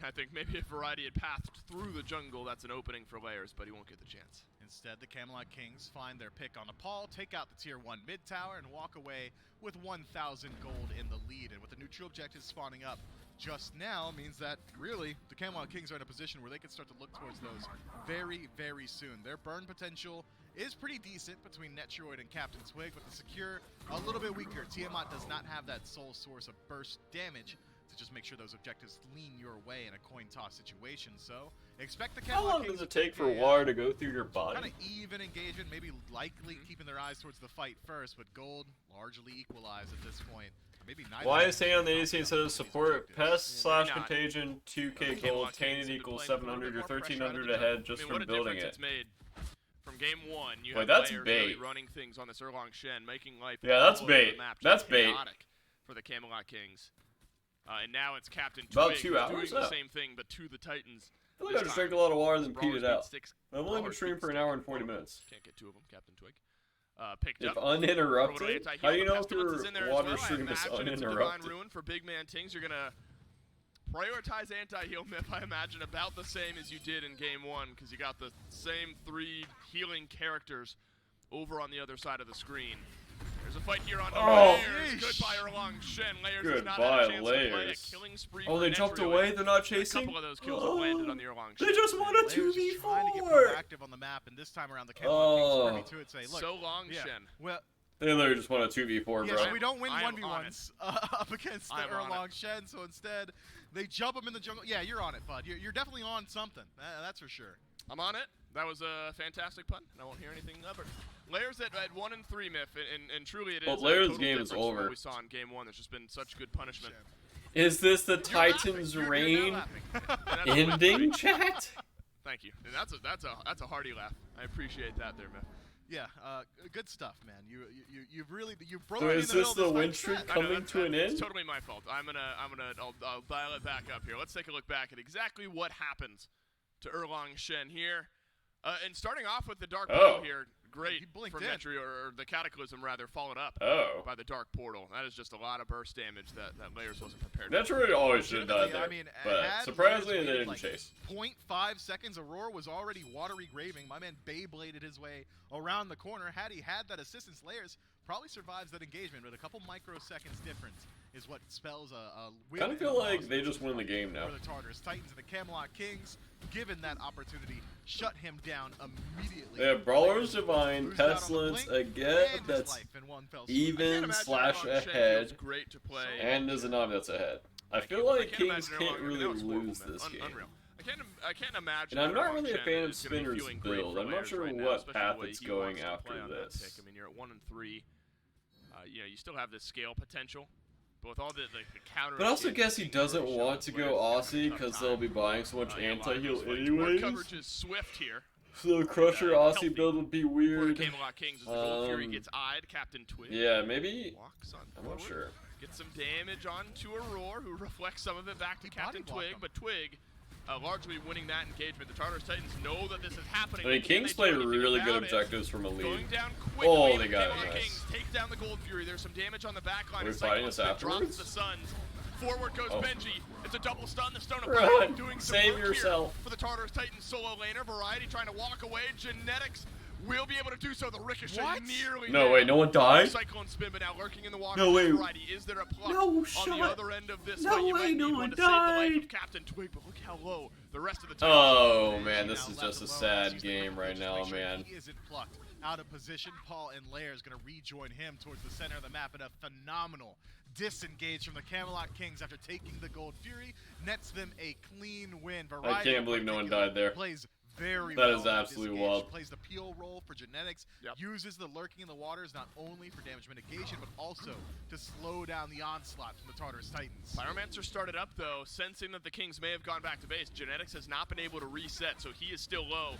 I think maybe if Variety had pathed through the jungle, that's an opening for Layers, but he won't get the chance. Instead, the Camelot Kings find their pick on a Paul, take out the Tier 1 mid tower, and walk away with 1,000 gold in the lead. And with the new true objectives spawning up just now means that, really, the Camelot Kings are in a position where they can start to look towards those very, very soon. Their burn potential is pretty decent between Netroid and Captain Twig, but the Secure a little bit weaker. Tiamat does not have that sole source of burst damage to just make sure those objectives lean your way in a coin toss situation. So expect the Camelot How long does it take for water to go through your body? Kind of even engagement, maybe likely keeping their eyes towards the fight first, but gold largely equalized at this point. maybe neither. Why is Tay on the AC instead of support? Pest Yeah, / contagion, 2k gold, tainted equals 700 or 1300 ahead just from building it. It's made from game 1. You Wait, have that's players bait. really running things on this Erlang Shen, making life Yeah, that's all over the bait. map That's just bait. chaotic for the Camelot Kings. And now it's Captain About Twig 2 hours? doing the Oh. same thing, but to the Titans. I feel like I just drank a lot of water and peed it out. Sticks. I've only been streaming for an hour and 40 minutes. Can't get 2 of them, Captain Twig. Picked If up. uninterrupted? How do you know if your Pestilence is in there as water well. I stream is imagine it's a divine uninterrupted? ruin for big man Tings. You're gonna prioritize anti-heal myth, I imagine, about the same as you did in game 1, because you got the same 3 healing characters over on the other side of the screen. There's a fight here on the Layers. Goodbye Erlang Shen. Layers does not have a chance to play a killing spree. Oh, they jumped away? They're not chasing? A couple of those kills have landed on the Erlang Shen. They just won a Layers is trying to get 2v4! proactive on the map, and this time around the Camelot Kings to it say, look, So long, Shen. well, They literally just won a 2v4, bro. yeah, so we don't win I am 1v1s up against the I am on Erlang Shen, so instead they jump him in the jungle. Yeah, you're on it, bud. You're definitely on something. That's for sure. I'm on it. That was a fantastic pun, and I won't hear anything other. Layers at 1 and 3, Myth, and truly it is. Well, Layers' a total game is difference from over. what we saw in game 1. There's just been such good punishment. Is this the Titans' You're reign laughing. ending, chat? Thank you. And that's a hearty laugh. I appreciate that there, Myth. Yeah, good stuff, man. You've broken So in is the middle this of the this win fight. streak I know, coming to an It's end? totally my fault. I'll dial it back up here. Let's take a look back at exactly what happened to Erlang Shen here. And starting off with the Dark Portal here, great He blinked from in. Netry, or the Cataclysm rather, followed up by the Dark Portal. That is just a lot of burst damage that Layers wasn't prepared That's for. really always should have died Legitimately, there. I mean, But had surprisingly, Layers they waited didn't like chase. 0.5 seconds, Aurora was already watery graving. My man Beybladed his way around the corner. Had he had that assistance, Layers probably survives that engagement, but a couple microseconds difference is what spells a win. Kind of feel like they just win the game now. For the Tartarus Titans and the Camelot Kings, given that opportunity, shut him down immediately. They have Brawler's Layers Divine, lose out on the Pestilence blink again, and his that's life in one fell swoop. I can't even imagine / Erlang Shen ahead, feels great to play. and there's a Nami that's ahead. I feel I like can't Kings imagine can't Erlang- really that was horrible, lose man. this game. Unreal. I can't imagine. And I'm not Erlang really a Shen fan of is gonna be Spinner's feeling great build. for I'm not Layers sure right now, what especially path the way it's he going wants to after play on that this. pick. I mean, you're at 1 and 3. You still have this scale potential, but with all the counter. But I also guess he doesn't want to go Aussie because they'll be buying so much anti-heal anyways. Coverage is swift here. So the Crusher Aussie build would be For the weird. Camelot Kings, as the Gold Fury gets eyed, Captain Twig. Yeah, maybe. Walks on I'm not forward, sure. Gets some damage onto Aurora, who reflects some of it back to Captain body blocked Twig, him. but Twig largely winning that engagement. The Tartarus Titans know that this is happening. I mean, but can Kings they play do anything really good about it? objectives from a lead. Going down quickly. Oh, they the got it, Camelot nice. Kings take down the Gold Fury. There's some damage on the back line. Are we as fighting Cyclones this drops afterwards? the Suns. Forward goes Oh. Benji. It's a double stun. The Stone of Run! Fire doing some Save work yourself. here for the Tartarus Titans solo laner. Variety trying to walk away. Genetics will be able to do so. The Ricochet What? nearly No, there. wait, no one died? Cyclone spin, but now lurking in the water. No, wait. Variety. Is there a pluck No on shot. the other end of this No fight? You way, might no need one one to save the life died. of Captain Twig, but look how low the rest of the team. Oh And man, she this now is left just a alone. sad She's game looking right to now, make sure man. He isn't plucked out of position. Paul and Lair is going to rejoin him towards the center of the map, and a phenomenal disengage from the Camelot Kings after taking the Gold Fury nets them a clean win. Variety can't believe no one particular died there. Plays very That well is in the absolutely disengage. wild. Plays the peel role for Genetics. Yep. Uses the lurking in the waters not only for damage mitigation, but also to slow down the onslaught from the Tartarus Titans. Pyromancer started up though, sensing that the Kings may have gone back to base. Genetics has not been able to reset, so he is still low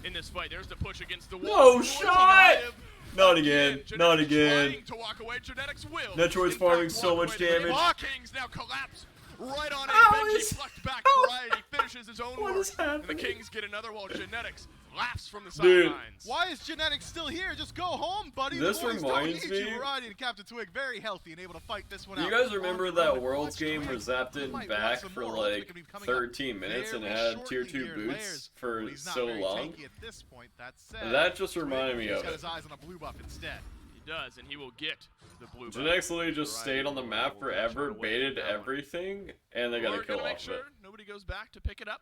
in this fight. There's the push against the wall. No Roy's shot! alive. Not again, Genetics not again. trying to walk away. Genetics will. Metroid's in farming fact, so walk much away. The damage. Kings now collapse right on it. How Benji is- plucked back how- Variety, finishes his own What work. is And the happening? Kings get another while Genetics laughs from the Dude. sidelines. Why is Genetics still here? Just go home, buddy. This the boys don't reminds need me- you. Variety and Captain Twig very healthy and able to fight this one Do you out. guys remember On the that run, Worlds watch game where Twig. Zap We didn't might back want some for more. like Ultimate could be coming up 13 minutes and very had tier shortly 2 here. boots Layers, for well, he's not so very long? tanky at this point. That said, That just reminded me Twig, of he's got it. his eyes on a blue buff instead. He does, and he will get the blue buff. Genetics literally just Variety stayed on the will map try forever, to win baited that one. everything, and they got a We're kill gonna make off of it. sure nobody goes back to pick it up.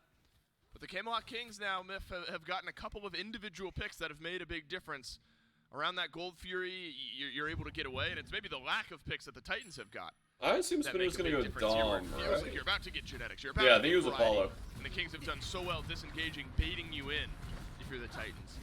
But the Camelot Kings now, Myth, have gotten a couple of individual picks that have made a big difference. Around that Gold Fury, you're able to get away, and it's maybe the lack of picks that the Titans have got. I assume That Spinner's makes a gonna big go difference here, where Dom, it feels like right? you're about to get Genetics. You're about Yeah, I to think get it was Variety. Apollo. And the Kings have done so well disengaging, baiting you in if you're the Titans.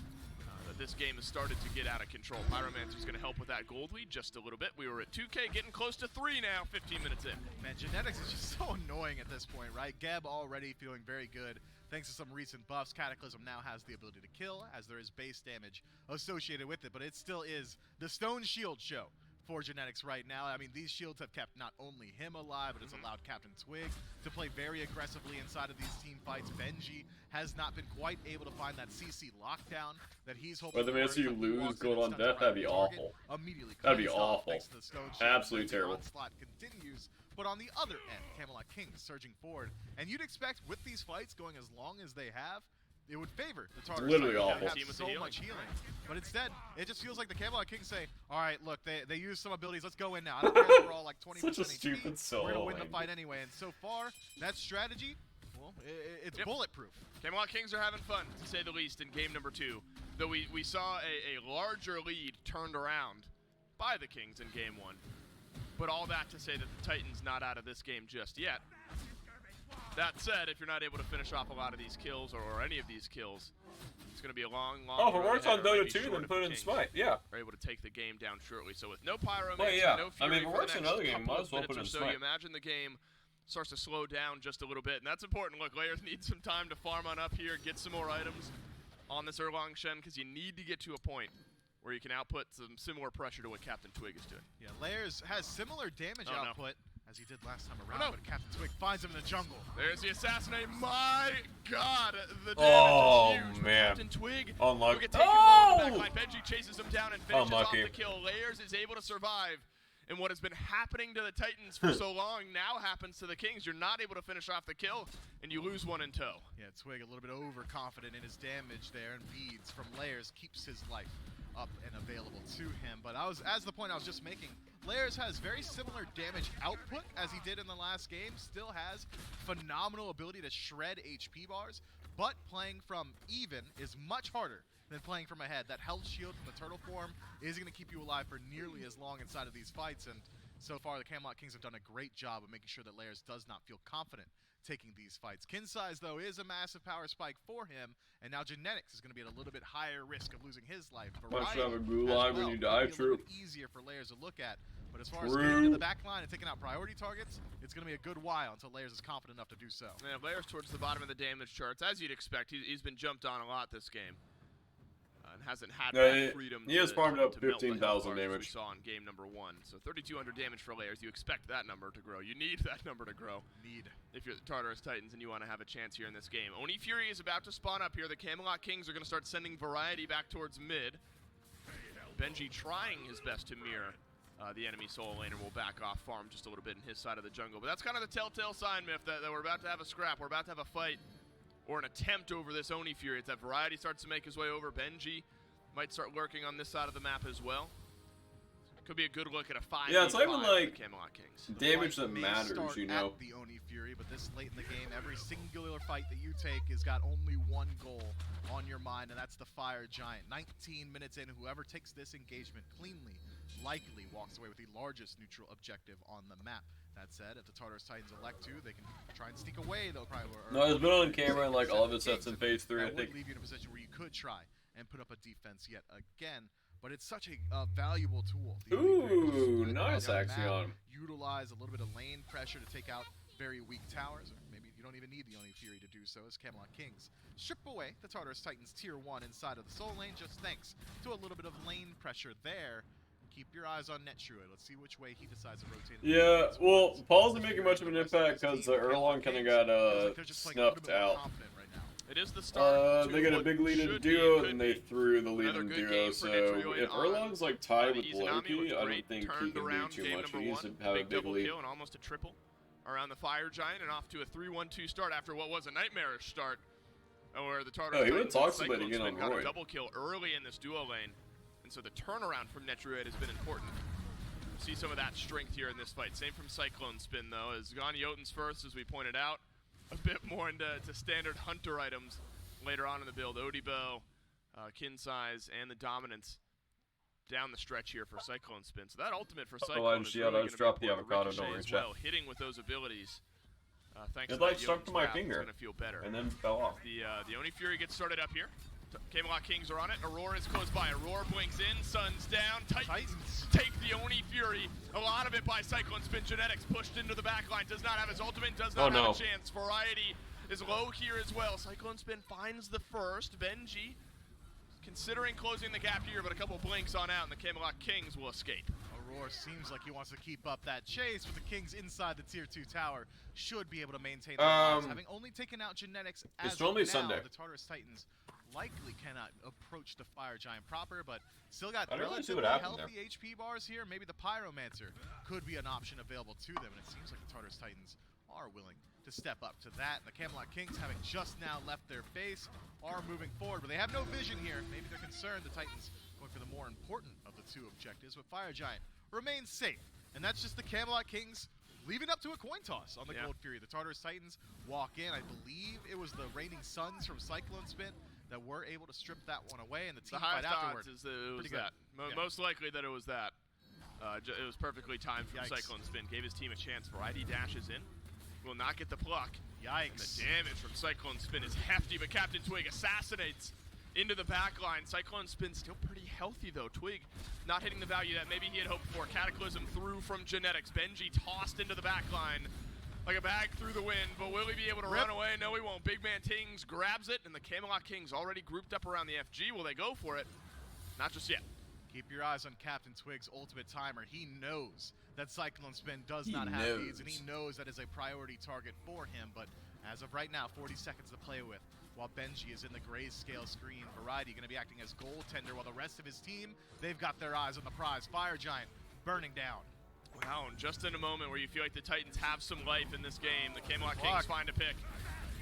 this game has started to get out of control. Pyromancer's going to help with that gold lead just a little bit. We were at 2K, getting close to 3 now, 15 minutes in. Man, Genetics is just so annoying at this point, right? Geb already feeling very good. Thanks to some recent buffs, Cataclysm now has the ability to kill, as there is base damage associated with it, but it still is the Stone Shield show for Genetics right now. I mean, these shields have kept not only him alive, but it's allowed Captain Twig to play very aggressively inside of these team fights. Benji has not been quite able to find that CC lockdown that he's hoping But the minute you lose Gold on Death, that'd be awful. That'd be awful. Absolutely terrible. Onslaught continues, but on the other end, Camelot Kings surging forward, and you'd expect with these fights going as long as they have, it would favor the Tartarus. Literally awful. Have so much healing. But instead, it just feels like the Camelot Kings say, all right, look, they use some abilities, let's go in now. I don't care if we're all like 20% Such a HP. stupid soul. We're going to win the fight anyway. And so far, that strategy, well, it's bulletproof. Camelot Kings are having fun, to say the least, in game number 2. Though we saw a larger lead turned around by the Kings in game 1. But all that to say that the Titans not out of this game just yet. That said, if you're not able to finish off a lot of these kills, or any of these kills, it's going to be a long if it works on Dota 2, then put it in Smite, yeah. Are able to take the game down shortly. So with no Pyro, well, yeah. no Fury, I mean, if it works in another game, might as well put it in Smite. You imagine the game starts to slow down just a little bit, and that's important. Look, Layers need some time to farm on up here, get some more items on this Erlang Shen, because you need to get to a point where you can output some similar pressure to what Captain Twig is doing. Yeah, Layers has similar damage output as he did last time around, but Captain Twig finds him in the jungle. There's the assassinate. My God, the damage is huge. Man. Captain Twig. Unlucky. Benji chases him down and finishes off the kill. Layers is able to survive. And what has been happening to the Titans for so long now happens to the Kings. You're not able to finish off the kill, and you lose one in tow. Yeah, Twig a little bit overconfident in his damage there, and beads from Layers keeps his life up and available to him. But as the point I was just making, Layers has very similar damage output as he did in the last game, still has phenomenal ability to shred HP bars, but playing from even is much harder than playing from ahead. That health shield from the turtle form is going to keep you alive for nearly as long inside of these fights, and so far the Camelot Kings have done a great job of making sure that Layers does not feel confident taking these fights. Kinsize, though, is a massive power spike for him, and now Genetics is going to be at a little bit higher risk of losing his life. Much have a gulag when you die, true. Easier for Layers to look at, but as far as getting to the back line and taking out priority targets, it's going to be a good while until Layers is confident enough to do so. Yeah, Layers towards the bottom of the damage charts, as you'd expect. He's been jumped on a lot this game. And hasn't had that freedom. He has farmed up 15,000 damage. We saw in game number 1. So 3,200 damage for Layers. You expect that number to grow. You need that number to grow. If you're the Tartarus Titans and you want to have a chance here in this game. Oni Fury is about to spawn up here. The Camelot Kings are going to start sending variety back towards mid. Benji trying his best to mirror the enemy solo laner. Will back off, farm just a little bit in his side of the jungle. But that's kind of the telltale sign, Myth, that we're about to have a scrap. We're about to have a fight. Or an attempt over this Oni Fury. It's that variety starts to make his way over. Benji might start lurking on this side of the map as well. Could be a good look at a 5v5. Yeah, it's not even like Camelot Kings. Damage that matters, you know. At the Oni Fury, but this late in the game, every singular fight that you take has got only one goal on your mind, and that's the Fire Giant. 19 minutes in, whoever takes this engagement cleanly likely walks away with the largest neutral objective on the map. That said, if the Tartarus Titans elect to, they can try and sneak away. They'll probably. No, it's been on camera in like all of his sets in phase 3. I think. Would leave you in a position where you could try and put up a defense yet again. But it's such a valuable tool. Ooh, nice Axion. Utilize a little bit of lane pressure to take out very weak towers, or maybe you don't even need the Oni Fury to do so, as Camelot Kings strip away the Tartarus Titans tier 1 inside of the soul lane, just thanks to a little bit of lane pressure there. Keep your eyes on NetShrew. Let's see which way he decides to rotate. Yeah, well, Paul's not making much of an impact because Erlang kind of got snuffed out. It is the start. They got a big lead in duo, and they threw the lead in duo. So if Erlang's like tied with Loki, I don't think he can do too much. He needs to have a big lead. And almost a triple around the Fire Giant, and off to a 3-1-2 start after what was a nightmarish start, where the Tartarus he went Toxicite again on got Roy. a double kill early in this duo lane. And so the turnaround from NetDruid has been important. See some of that strength here in this fight. Same from Cyclone Spin, though, as gone Jotun's first, as we pointed out. A bit more into standard Hunter items later on in the build. Odibo, Kinsize, and the Dominance down the stretch here for Cyclone Spin. So that ultimate for Cyclone is really going to drop the avocado, don't worry, as well. Hitting with those abilities. Thanks it to like that stuck to my finger, gonna feel better. and then fell off. The Oni Fury gets started up here. Camelot Kings are on it. Aurora is close by. Aurora blinks in. Sun's down. Titans take the Oni Fury. A lot of it by Cyclone Spin. Genetics pushed into the back line. Does not have his ultimate. Does not have a chance. Variety is low here as well. Cyclone Spin finds the first. Benji considering closing the gap here, but a couple blinks on out, and the Camelot Kings will escape. Aurora seems like he wants to keep up that chase, with the Kings inside the Tier 2 tower. Should be able to maintain the lines, having only taken out Genetics as of now. Sunday. The Tartarus Titans likely cannot approach the Fire Giant proper, but still got really relatively healthy HP bars here. Maybe the Pyromancer could be an option available to them, and it seems like the Tartarus Titans are willing to step up to that. And the Camelot Kings, having just now left their base, are moving forward, but they have no vision here. Maybe they're concerned. The Titans going for the more important of the two objectives, but Fire Giant remains safe. And that's just the Camelot Kings leaving up to a coin toss on the Gold Fury. The Tartarus Titans walk in. I believe it was the Reigning Suns from Cyclone Spin that were able to strip that one away, and the team fight afterward. Is that it was that. Most likely that it was that. It was perfectly timed from Cyclone Spin. Gave his team a chance. Variety dashes in. Will not get the pluck. Yikes. And the damage from Cyclone Spin is hefty, but Captain Twig assassinates into the back line. Cyclone Spin still pretty healthy, though. Twig not hitting the value that maybe he had hoped for. Cataclysm through from Genetics. Benji tossed into the back line like a bag through the wind, but will he be able to run away? No, he won't. Big Man Tings grabs it, and the Camelot Kings already grouped up around the FG. Will they go for it? Not just yet. Keep your eyes on Captain Twig's ultimate timer. He knows that Cyclone Spin does not have these, and he knows that is a priority target for him, but as of right now, 40 seconds to play with. While Benji is in the grayscale screen, Variety going to be acting as goaltender, while the rest of his team, they've got their eyes on the prize. Fire Giant burning down. Wow, and just in a moment where you feel like the Titans have some life in this game, the Camelot Kings find a pick.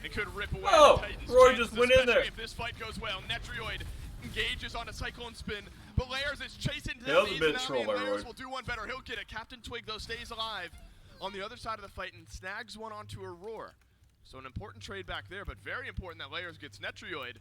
It could rip away the Titans. Roy just went in there. If this fight goes well, Netrioid engages on a Cyclone Spin, but Layers is chasing down these, and Layers will do one better. He'll get it. Captain Twig, though, stays alive on the other side of the fight and snags one onto Aurora. So an important trade back there, but very important that Layers gets Netrioid.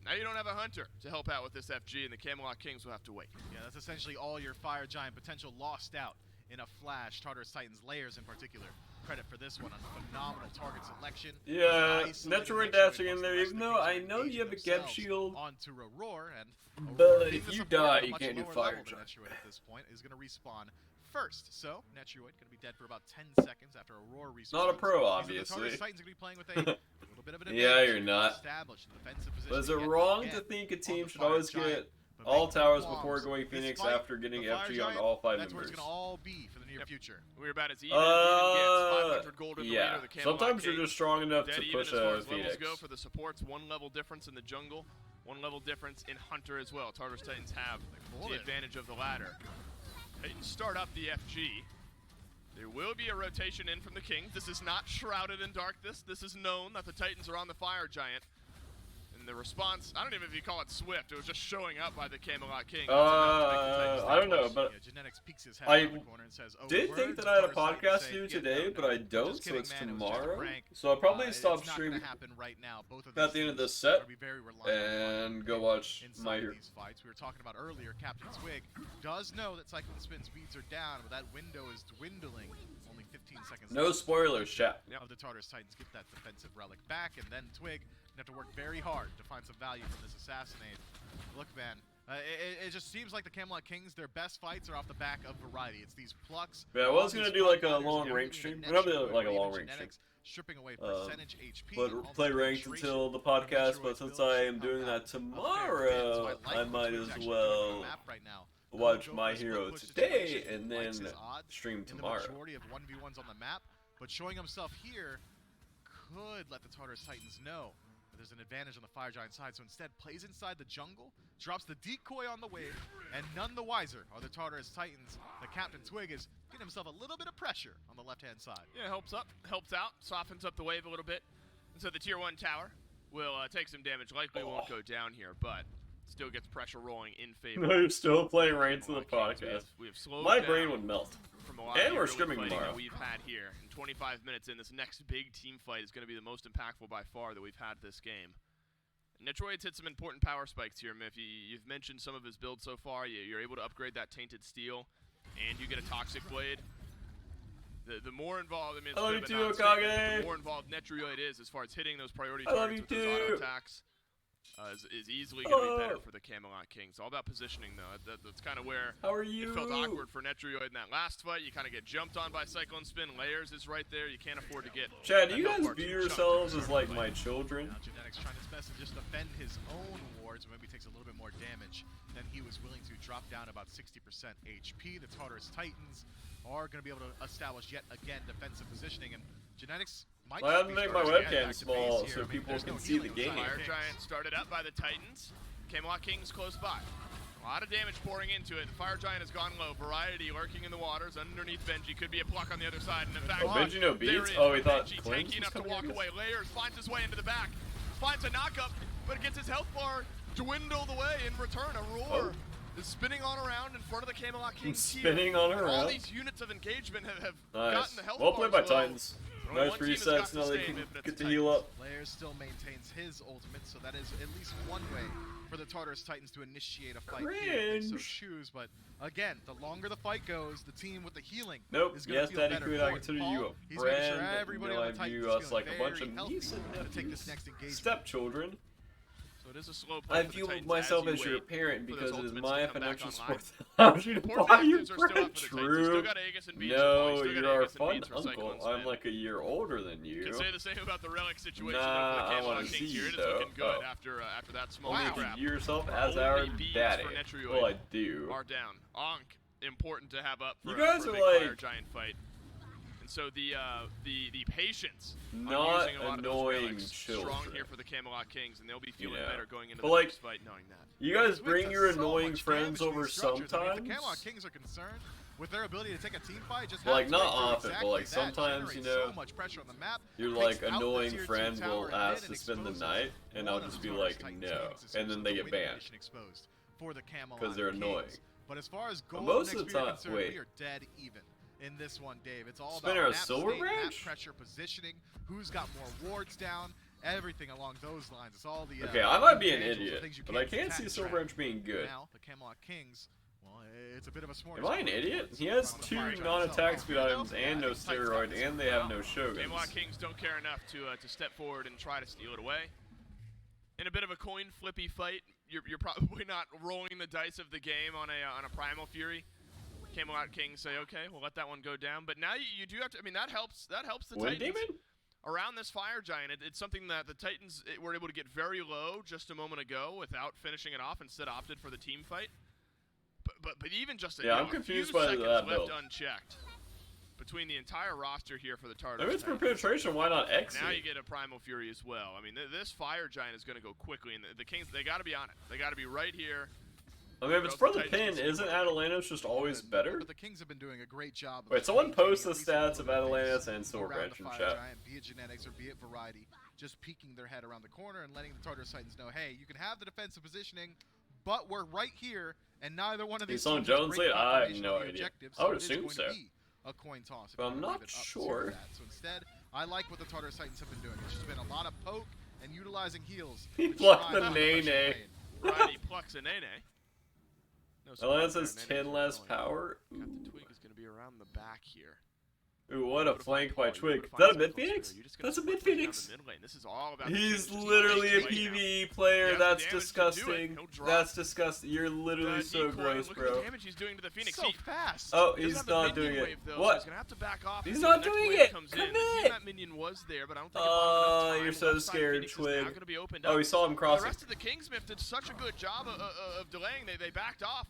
Now you don't have a Hunter to help out with this FG, and the Camelot Kings will have to wait. Yeah, that's essentially all your Fire Giant potential lost out in a flash. Tartarus Titans Layers in particular. Credit for this one on phenomenal target selection. Yeah, Netrioid dashing in there, even though I know you have a Geb shield. Onto Aurora, and but if you die, you can't do Fire Giant. Netrioid at this point is going to respawn first. So Netrioid going to be dead for about 10 seconds after Aurora respawns. Not a pro, obviously. The Tartarus Titans are going to be playing with a little bit of an advantage. Yeah, you're not. But is it wrong to think a team should always get all towers before going Phoenix after getting FG on all 5 members? That's where it's going to all be for the near future. We're about as even as 500 gold in the leader, the Camelot sometimes Kings. you're just strong enough to push a Levels Phoenix. go for the supports, 1 level difference in the jungle, 1 level difference in Hunter as well. Tartarus Titans have the advantage of the ladder. Titans start up the FG. There will be a rotation in from the Kings. This is not shrouded in darkness. This is known that the Titans are on the Fire Giant. And the response, I don't even know if you call it swift. It was just showing up by the Camelot Kings. I don't know, but Genetics peeks his head I in the corner and says, did think that I had a podcast to do today, but I don't, so it's tomorrow. So I'll probably stop streaming at the end of this set and go watch my hero. These fights we were talking about earlier, Captain Twig does know that Cyclone Spin speeds are down, but that window is dwindling. Only 15 seconds. No spoilers, chat. Of the Tartarus Titans get that defensive relic back, and then Twig have to work very hard to find some value from this assassinate. Look, man, it just seems like the Camelot Kings, their best fights are off the back of Variety. It's these plucks. Yeah, I was gonna do like a long range stream. We're not doing like a long range stream. Stripping away percentage HP. But play ranked until the podcast. But since I am doing that tomorrow, I might as well watch My Hero today and then stream tomorrow. The majority of 1v1s on the map, but showing himself here could let the Tartarus Titans know that there's an advantage on the Fire Giant side, so instead plays inside the jungle, drops the decoy on the wave, and none the wiser are the Tartarus Titans. The Captain Twig is getting himself a little bit of pressure on the left-hand side. Yeah, helps out, softens up the wave a little bit. And so the Tier 1 tower will take some damage, likely won't go down here, but still gets pressure rolling in favor. No, you're still playing ranked to the podcast. We have slowed My down brain would melt. From a lot and of we're streaming tomorrow. We've had here in 25 minutes in this next big team fight is going to be the most impactful by far that we've had this game. Netrioid's hit some important power spikes here, Miff. You've mentioned some of his builds so far. You're able to upgrade that Tainted Steel, and you get a Toxic Blade. The more involved, I mean, I love you too, Okage. The more involved Netrioid is as far as hitting those priority targets with those auto attacks. is easily going to be better for the Camelot Kings. All about positioning, though. That's kind of where it felt awkward for Netrioid in that last fight. You kind of get jumped on by Cyclone Spin. Layers is right there. You can't afford to get. Chad, do you guys view yourselves as like my children? Now Genetics trying his best to just defend his own wards, maybe takes a little bit more damage than he was willing to. Drop down about 60% HP. The Tartarus Titans are going to be able to establish yet again defensive positioning, and Genetics might I have to make my webcam small so people can see the game. Fire Giant started up by the Titans. Camelot Kings close by. A lot of damage pouring into it. The Fire Giant has gone low. Variety lurking in the waters underneath Benji. Could be a pluck on the other side. And in fact, Benji no beats? Oh, he thought Benji Clint tanky enough to was walk coming away. Layers finds his way into the back. Finds a knockup, but it gets his health bar dwindled away in return. Aurora is spinning on around in front of the Camelot Kings. Spinning on around. All these units of engagement have nice. gotten the health well played by bars low. Titans. Nice resets, now they can get to heal up. Layers still maintains his ultimate, so that is at least one way for the Tartarus Titans to initiate a fight here if they so choose. But again, the longer the fight goes, the team with the healing is going to feel better. Daddy Cood, I consider you a friend. I view us like a bunch of nieces and nephews, stepchildren. So it is a slow play. I view myself as your parent because it is my financial support that allows you to buy you bread. True. No, you're our fun uncle. I'm like a year older than you. Can say the same about the relic situation. Nah, I want to see you though. It is looking good after that small Only if grab. you view yourself as our daddy. Well, I do. Are down. Ankh, important to have up for, you guys for a are big like Fire Giant fight. So the patience, not using a lot annoying of children. Strong here for the Camelot Kings, and they'll be feeling better going into but the like, next fight, knowing that. You guys bring your annoying friends over sometimes. I mean, if the Camelot Kings are concerned with their ability to take a team fight, just like not often, but like sometimes, you know, so much pressure on the map, your like annoying friend will ask to spend the night, and I'll just be like no, and then they get banned because they're annoying. But as far as gold most of the time, we are dead even in this one, Dave. It's all Spinner about a silver map branch? pressure, positioning, who's got more wards down, everything along those lines. It's all the okay, I might be an idiot, but I can't see silver branch being good. Now, the Camelot Kings, well, it's a bit of a smorgasbord. Am I an idiot? He has 2 non-attack speed items and no steroid, and they have no shoguns. Camelot Kings don't care enough to step forward and try to steal it away. In a bit of a coin flippy fight, you're probably not rolling the dice of the game on a Primal Fury. Camelot Kings say, okay, we'll let that one go down. But now you do have to, I mean, that helps the Wind Titans. Demon? Around this Fire Giant, it's something that the Titans were able to get very low just a moment ago without finishing it off, instead opted for the team fight. But even just I'm confused by seconds that left build. Unchecked between the entire roster here for the Tartarus. If it's for penetration, why not exit? Now you get a Primal Fury as well. I mean, this Fire Giant is going to go quickly, and the Kings, they got to be on it. They got to be right here. I mean, if it's for the pin, isn't Atalantis just always better? But the Kings have been doing a great job. Wait, someone post the stats of Atalantis and Silver Branch in chat. Be it Genetics or be it Variety, just peeking their head around the corner and letting the Tartarus Titans know, hey, you can have the defensive positioning, but we're right here, and neither one of these teams has great I have no idea. I would assume so. A coin toss. But I'm not sure. So instead, I like what the Tartarus Titans have been doing. It's just been a lot of poke and utilizing heals. He plucked the Nene. Variety plucks a Nene. Atlantis has 10 less power. Captain Twig is going to be around the back here. Ooh, what a flank by Twig. Is that a mid Phoenix? That's a mid Phoenix. He's literally a PvE player. That's disgusting. That's disgusting. You're literally so gross, bro. Look at the damage he's doing to the Phoenix. So fast. Oh, he's not doing it. What? He's going to have to back off. He's not doing it. Commit. That minion was there, but I don't think it you're so scared, Twig. Be oh, he saw him crossing. The rest of the Kingsmith did such a good job of delaying. They backed off.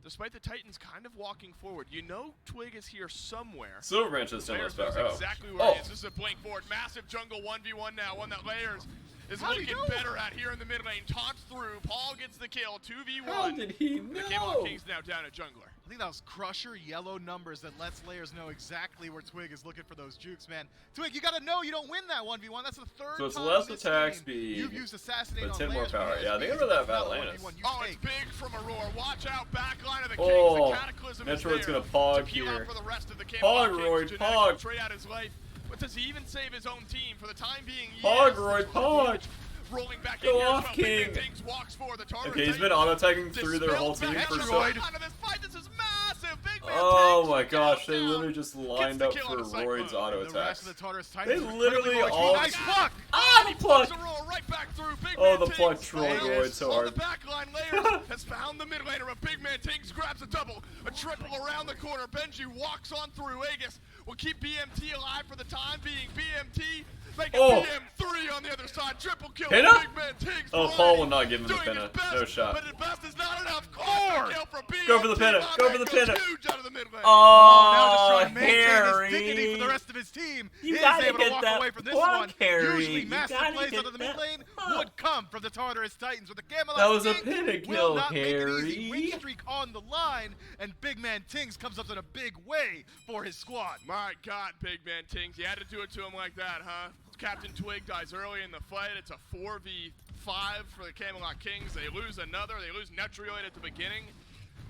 Despite the Titans kind of walking forward, you know Twig is here somewhere. Silver Branch is still less power. Exactly where he is. This is a blink forward. Massive jungle 1v1 now. One that Layers is looking better at here in the mid lane. Taunts through. Paul gets the kill. 2v1. How did he know? The Camelot Kings now down at jungler. I think that was Crusher yellow numbers that lets Layers know exactly where Twig is looking for those jukes, man. Twig, you gotta know you don't win that 1v1. That's the third time. So it's less attack speed. You've used Assassinate but on 10 more Layers. power. Yeah, I think I remember that about Atlantis. Oh, it's big from Aurora. Watch out, backline of the Kings. The Cataclysm is there. Metroid's gonna pog here. For the rest of the Pogroid, pog. Trade out his life. But does he even save his own team for the time being? Pogroid, pog. Rolling back Go in off, here, King. Walks for the okay, he's been auto-tagging through their whole team for so. This fight, this is massive. impressive. Big man Oh Tings my gosh, they down. literally just lined up for Royd's auto The rest attacks. of the Tartarus They Titans literally all... nice pluck! Ah, the pluck! Right back through. Big Oh, man the Tings pluck trolled fails. Royd so On hard. the back line, Layers has found the mid laner, but Big man Tings grabs a double, a triple around the corner. Benji walks on through. Aegis will keep BMT alive for the time being. BMT making BM3 on the other side. Triple kill. Pinna? Big man Tings. Oh, Paul will not give him the pinna. No shot. But at best is not enough. Kill from BMT. Go for the pinna. Go for the pinna. Huge out of the mid lane. Now just Oh, trying to maintain his dignity Harry. for the rest of his team. You He is gotta able to get walk that away from this pluck, one. Harry. Usually You master gotta plays get out of the mid that lane pluck. would come from the Tartarus Titans, with the Camelot That was a Kings pinna will kill, not make it easy. Harry. Win streak on the line, and Big Man Tings comes up in a big way for his squad. My God, Big man Tings, you had to do it to him like that, huh? Captain Twig dies early in the fight. It's a 4v5 for the Camelot Kings. They lose another. They lose Netrioid at the beginning,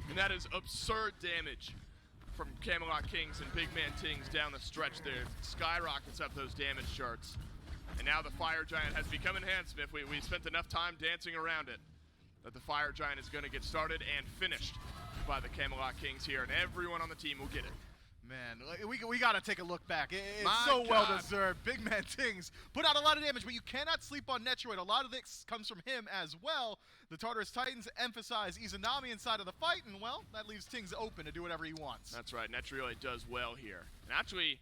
and that is absurd damage from Camelot Kings and Big man Tings down the stretch there. Skyrockets up those damage charts. And now the Fire Giant has become enhanced, Smith. We spent enough time dancing around it that the Fire Giant is going to get started and finished by the Camelot Kings here, and everyone on the team will get it. Man, we got to take a look back. It's My so well God. deserved. Big Man Tings put out a lot of damage, but you cannot sleep on Netroid. A lot of this comes from him as well. The Tartarus Titans emphasize Izanami inside of the fight, and well, that leaves Tings open to do whatever he wants. That's right. Netrioid does well here. And actually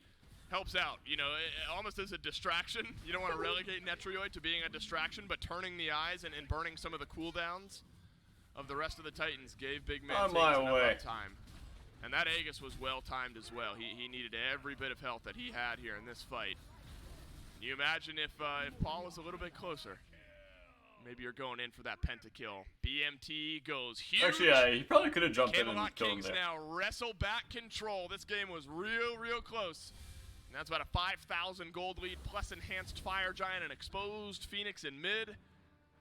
helps out, you know, almost as a distraction. You don't want to relegate Netrioid to being a distraction, but turning the eyes and burning some of the cooldowns of the rest of the Titans gave Big Man On Tings my enough way. time. And that Aegis was well timed as well. He needed every bit of health that he had here in this fight. Can you imagine if Paul was a little bit closer? Maybe you're going in for that pentakill. BMT goes huge. Actually, yeah, he probably could have jumped in Camelot and killed him Kings there. now wrestle back control. This game was real close. And that's about a 5,000 gold lead plus enhanced Fire Giant and exposed Phoenix in mid.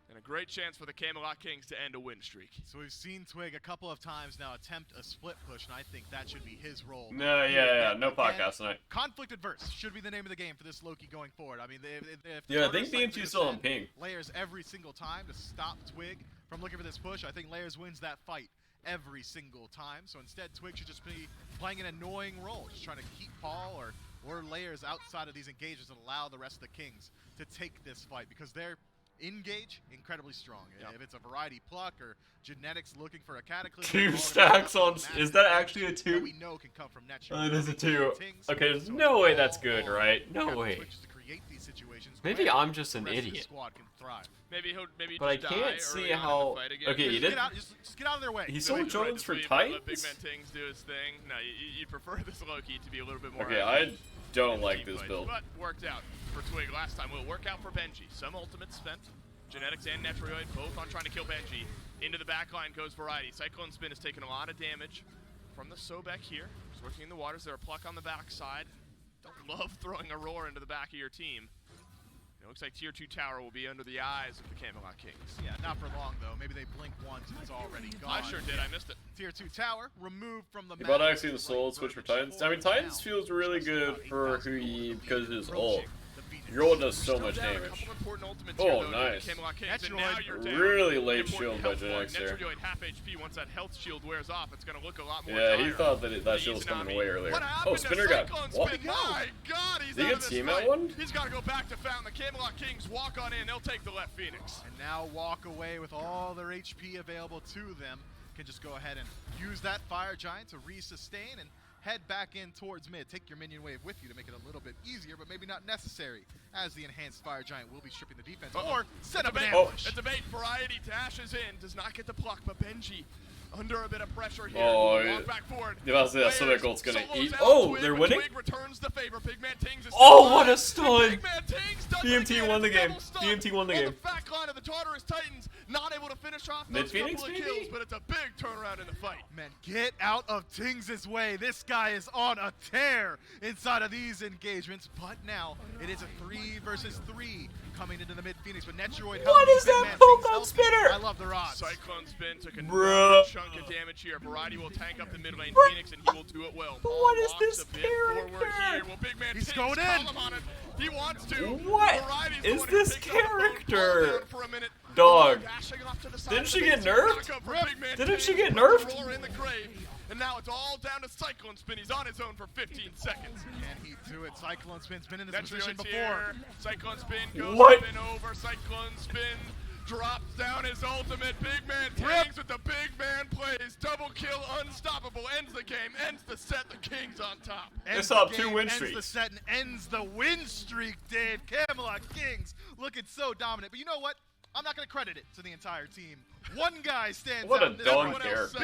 And a great chance for the Camelot Kings to end a win streak. So we've seen Twig a couple of times now attempt a split push, and I think that should be his role. No, yeah, no podcast tonight. Conflict Adverse should be the name of the game for this Loki going forward. I mean, if Yeah, I think Tartarus Titans BMT's still on send ping. Layers every single time to stop Twig from looking for this push, I think Layers wins that fight every single time. So instead, Twig should just be playing an annoying role, just trying to keep Paul or Layers outside of these engagements and allow the rest of the Kings to take this fight, because they're engage incredibly strong. Yep. If it's a variety pluck or genetics looking for a cataclysm, Two stacks on. Is that actually a that two? we know can come from Oh, it is a two. Tings. Okay, there's So no way all that's good, on right? No Captain way. Twitch to create these situations Maybe where I'm just the an rest of the idiot. squad can thrive. Maybe But I just can't die see early on in the how- fight again. okay, he Just did- get out, just get out of their way. He So sold you're right, Jones for just let Big Titans? Man Tings do his thing. No, you prefer this Loki to be a little bit more. Okay, active I don't in like team this fights, build. But worked out for Twig last time. Will work out for Benji. Some ultimates spent. Genetics and Netrioid both on trying to kill Benji. Into the back line goes Variety. Cyclone Spin has taken a lot of damage from the Sobek here. He's working in the waters. There a pluck on the backside. Don't love throwing a roar into the back of your team. It looks like Tier 2 tower will be under the eyes of the Camelot Kings. Yeah, not for long though. Maybe they blink once and it's already gone. I sure did. I missed it. Tier 2 tower removed from the You map. bought actually the soul switch for Titans. I mean, Titans feels really good for who he because of his ult. Your ult does so much damage. Oh, nice. Really late shield by Genetics there. Netrioid half HP. Once that health shield wears off, it's going to look a lot more Yeah, he dire. thought that shield was coming way earlier. Oh, Spinner got what? Spin? My God, he's Did he out get of this team fight. at one? He's got to go back to Fountain. The Camelot Kings walk on in. They'll take the left Phoenix. And now walk away with all their HP available to them. Can just go ahead and use that Fire Giant to re-sustain and head back in towards mid. Take your minion wave with you to make it a little bit easier, but maybe not necessary, as the enhanced Fire Giant will be stripping the defense. Or set up an ambush. It's a bait. Variety dashes in, does not get the pluck, but Benji under a bit of pressure here. Oh, Walk yeah. back forward. Yeah, that's Layers, Sobek ult's gonna solos eat. out Oh, Twig, they're but winning? Twig returns the favor. Big Man Tings is Oh, still what a alive. stun! Big Man Tings does it BMT again. won the It's a game. double stun BMT won the on game. the back line of the Tartarus Titans, not able to finish off Mid those Phoenix, couple of maybe? kills, but it's a big turnaround in the fight. Man, get out of Tings' way. This guy is on a tear inside of these engagements. But now it is a 3 versus 3 coming into the mid Phoenix. But Netroid What is that poke on Spinner? I love the odds. Cyclone Spin took a Bruh. chunk of damage here. Variety will tank up the mid lane What? Phoenix, and he will do it well. Paul What is walks this a bit forward character? here. Well, Big Man He's Tings going call in. him on it. He wants to. What Variety's the is one who this picks up the phone, character? calls down for a minute. Dog. Dashing off to the side Didn't of she the get base. nerfed? Knock up for Big Man Didn't she Tings. get Puts the nerfed? roar in the grave. and now it's all down to Cyclone Spin. He's on his own for 15 seconds. Can he do it? Cyclone Spin's been in this That's position before. here. Cyclone Spin goes What? up and over. Cyclone Spin drops down his ultimate. Big man tanks with the big man plays. Double kill, unstoppable. Ends the game, ends the set. The Kings on top. Ends They saw the 2 game, win ends streaks. the set and ends the win streak, Dave. Camelot Kings looking so dominant. But you know what? I'm not going to credit it to the entire team. One guy stands What out. a and dog everyone else character. says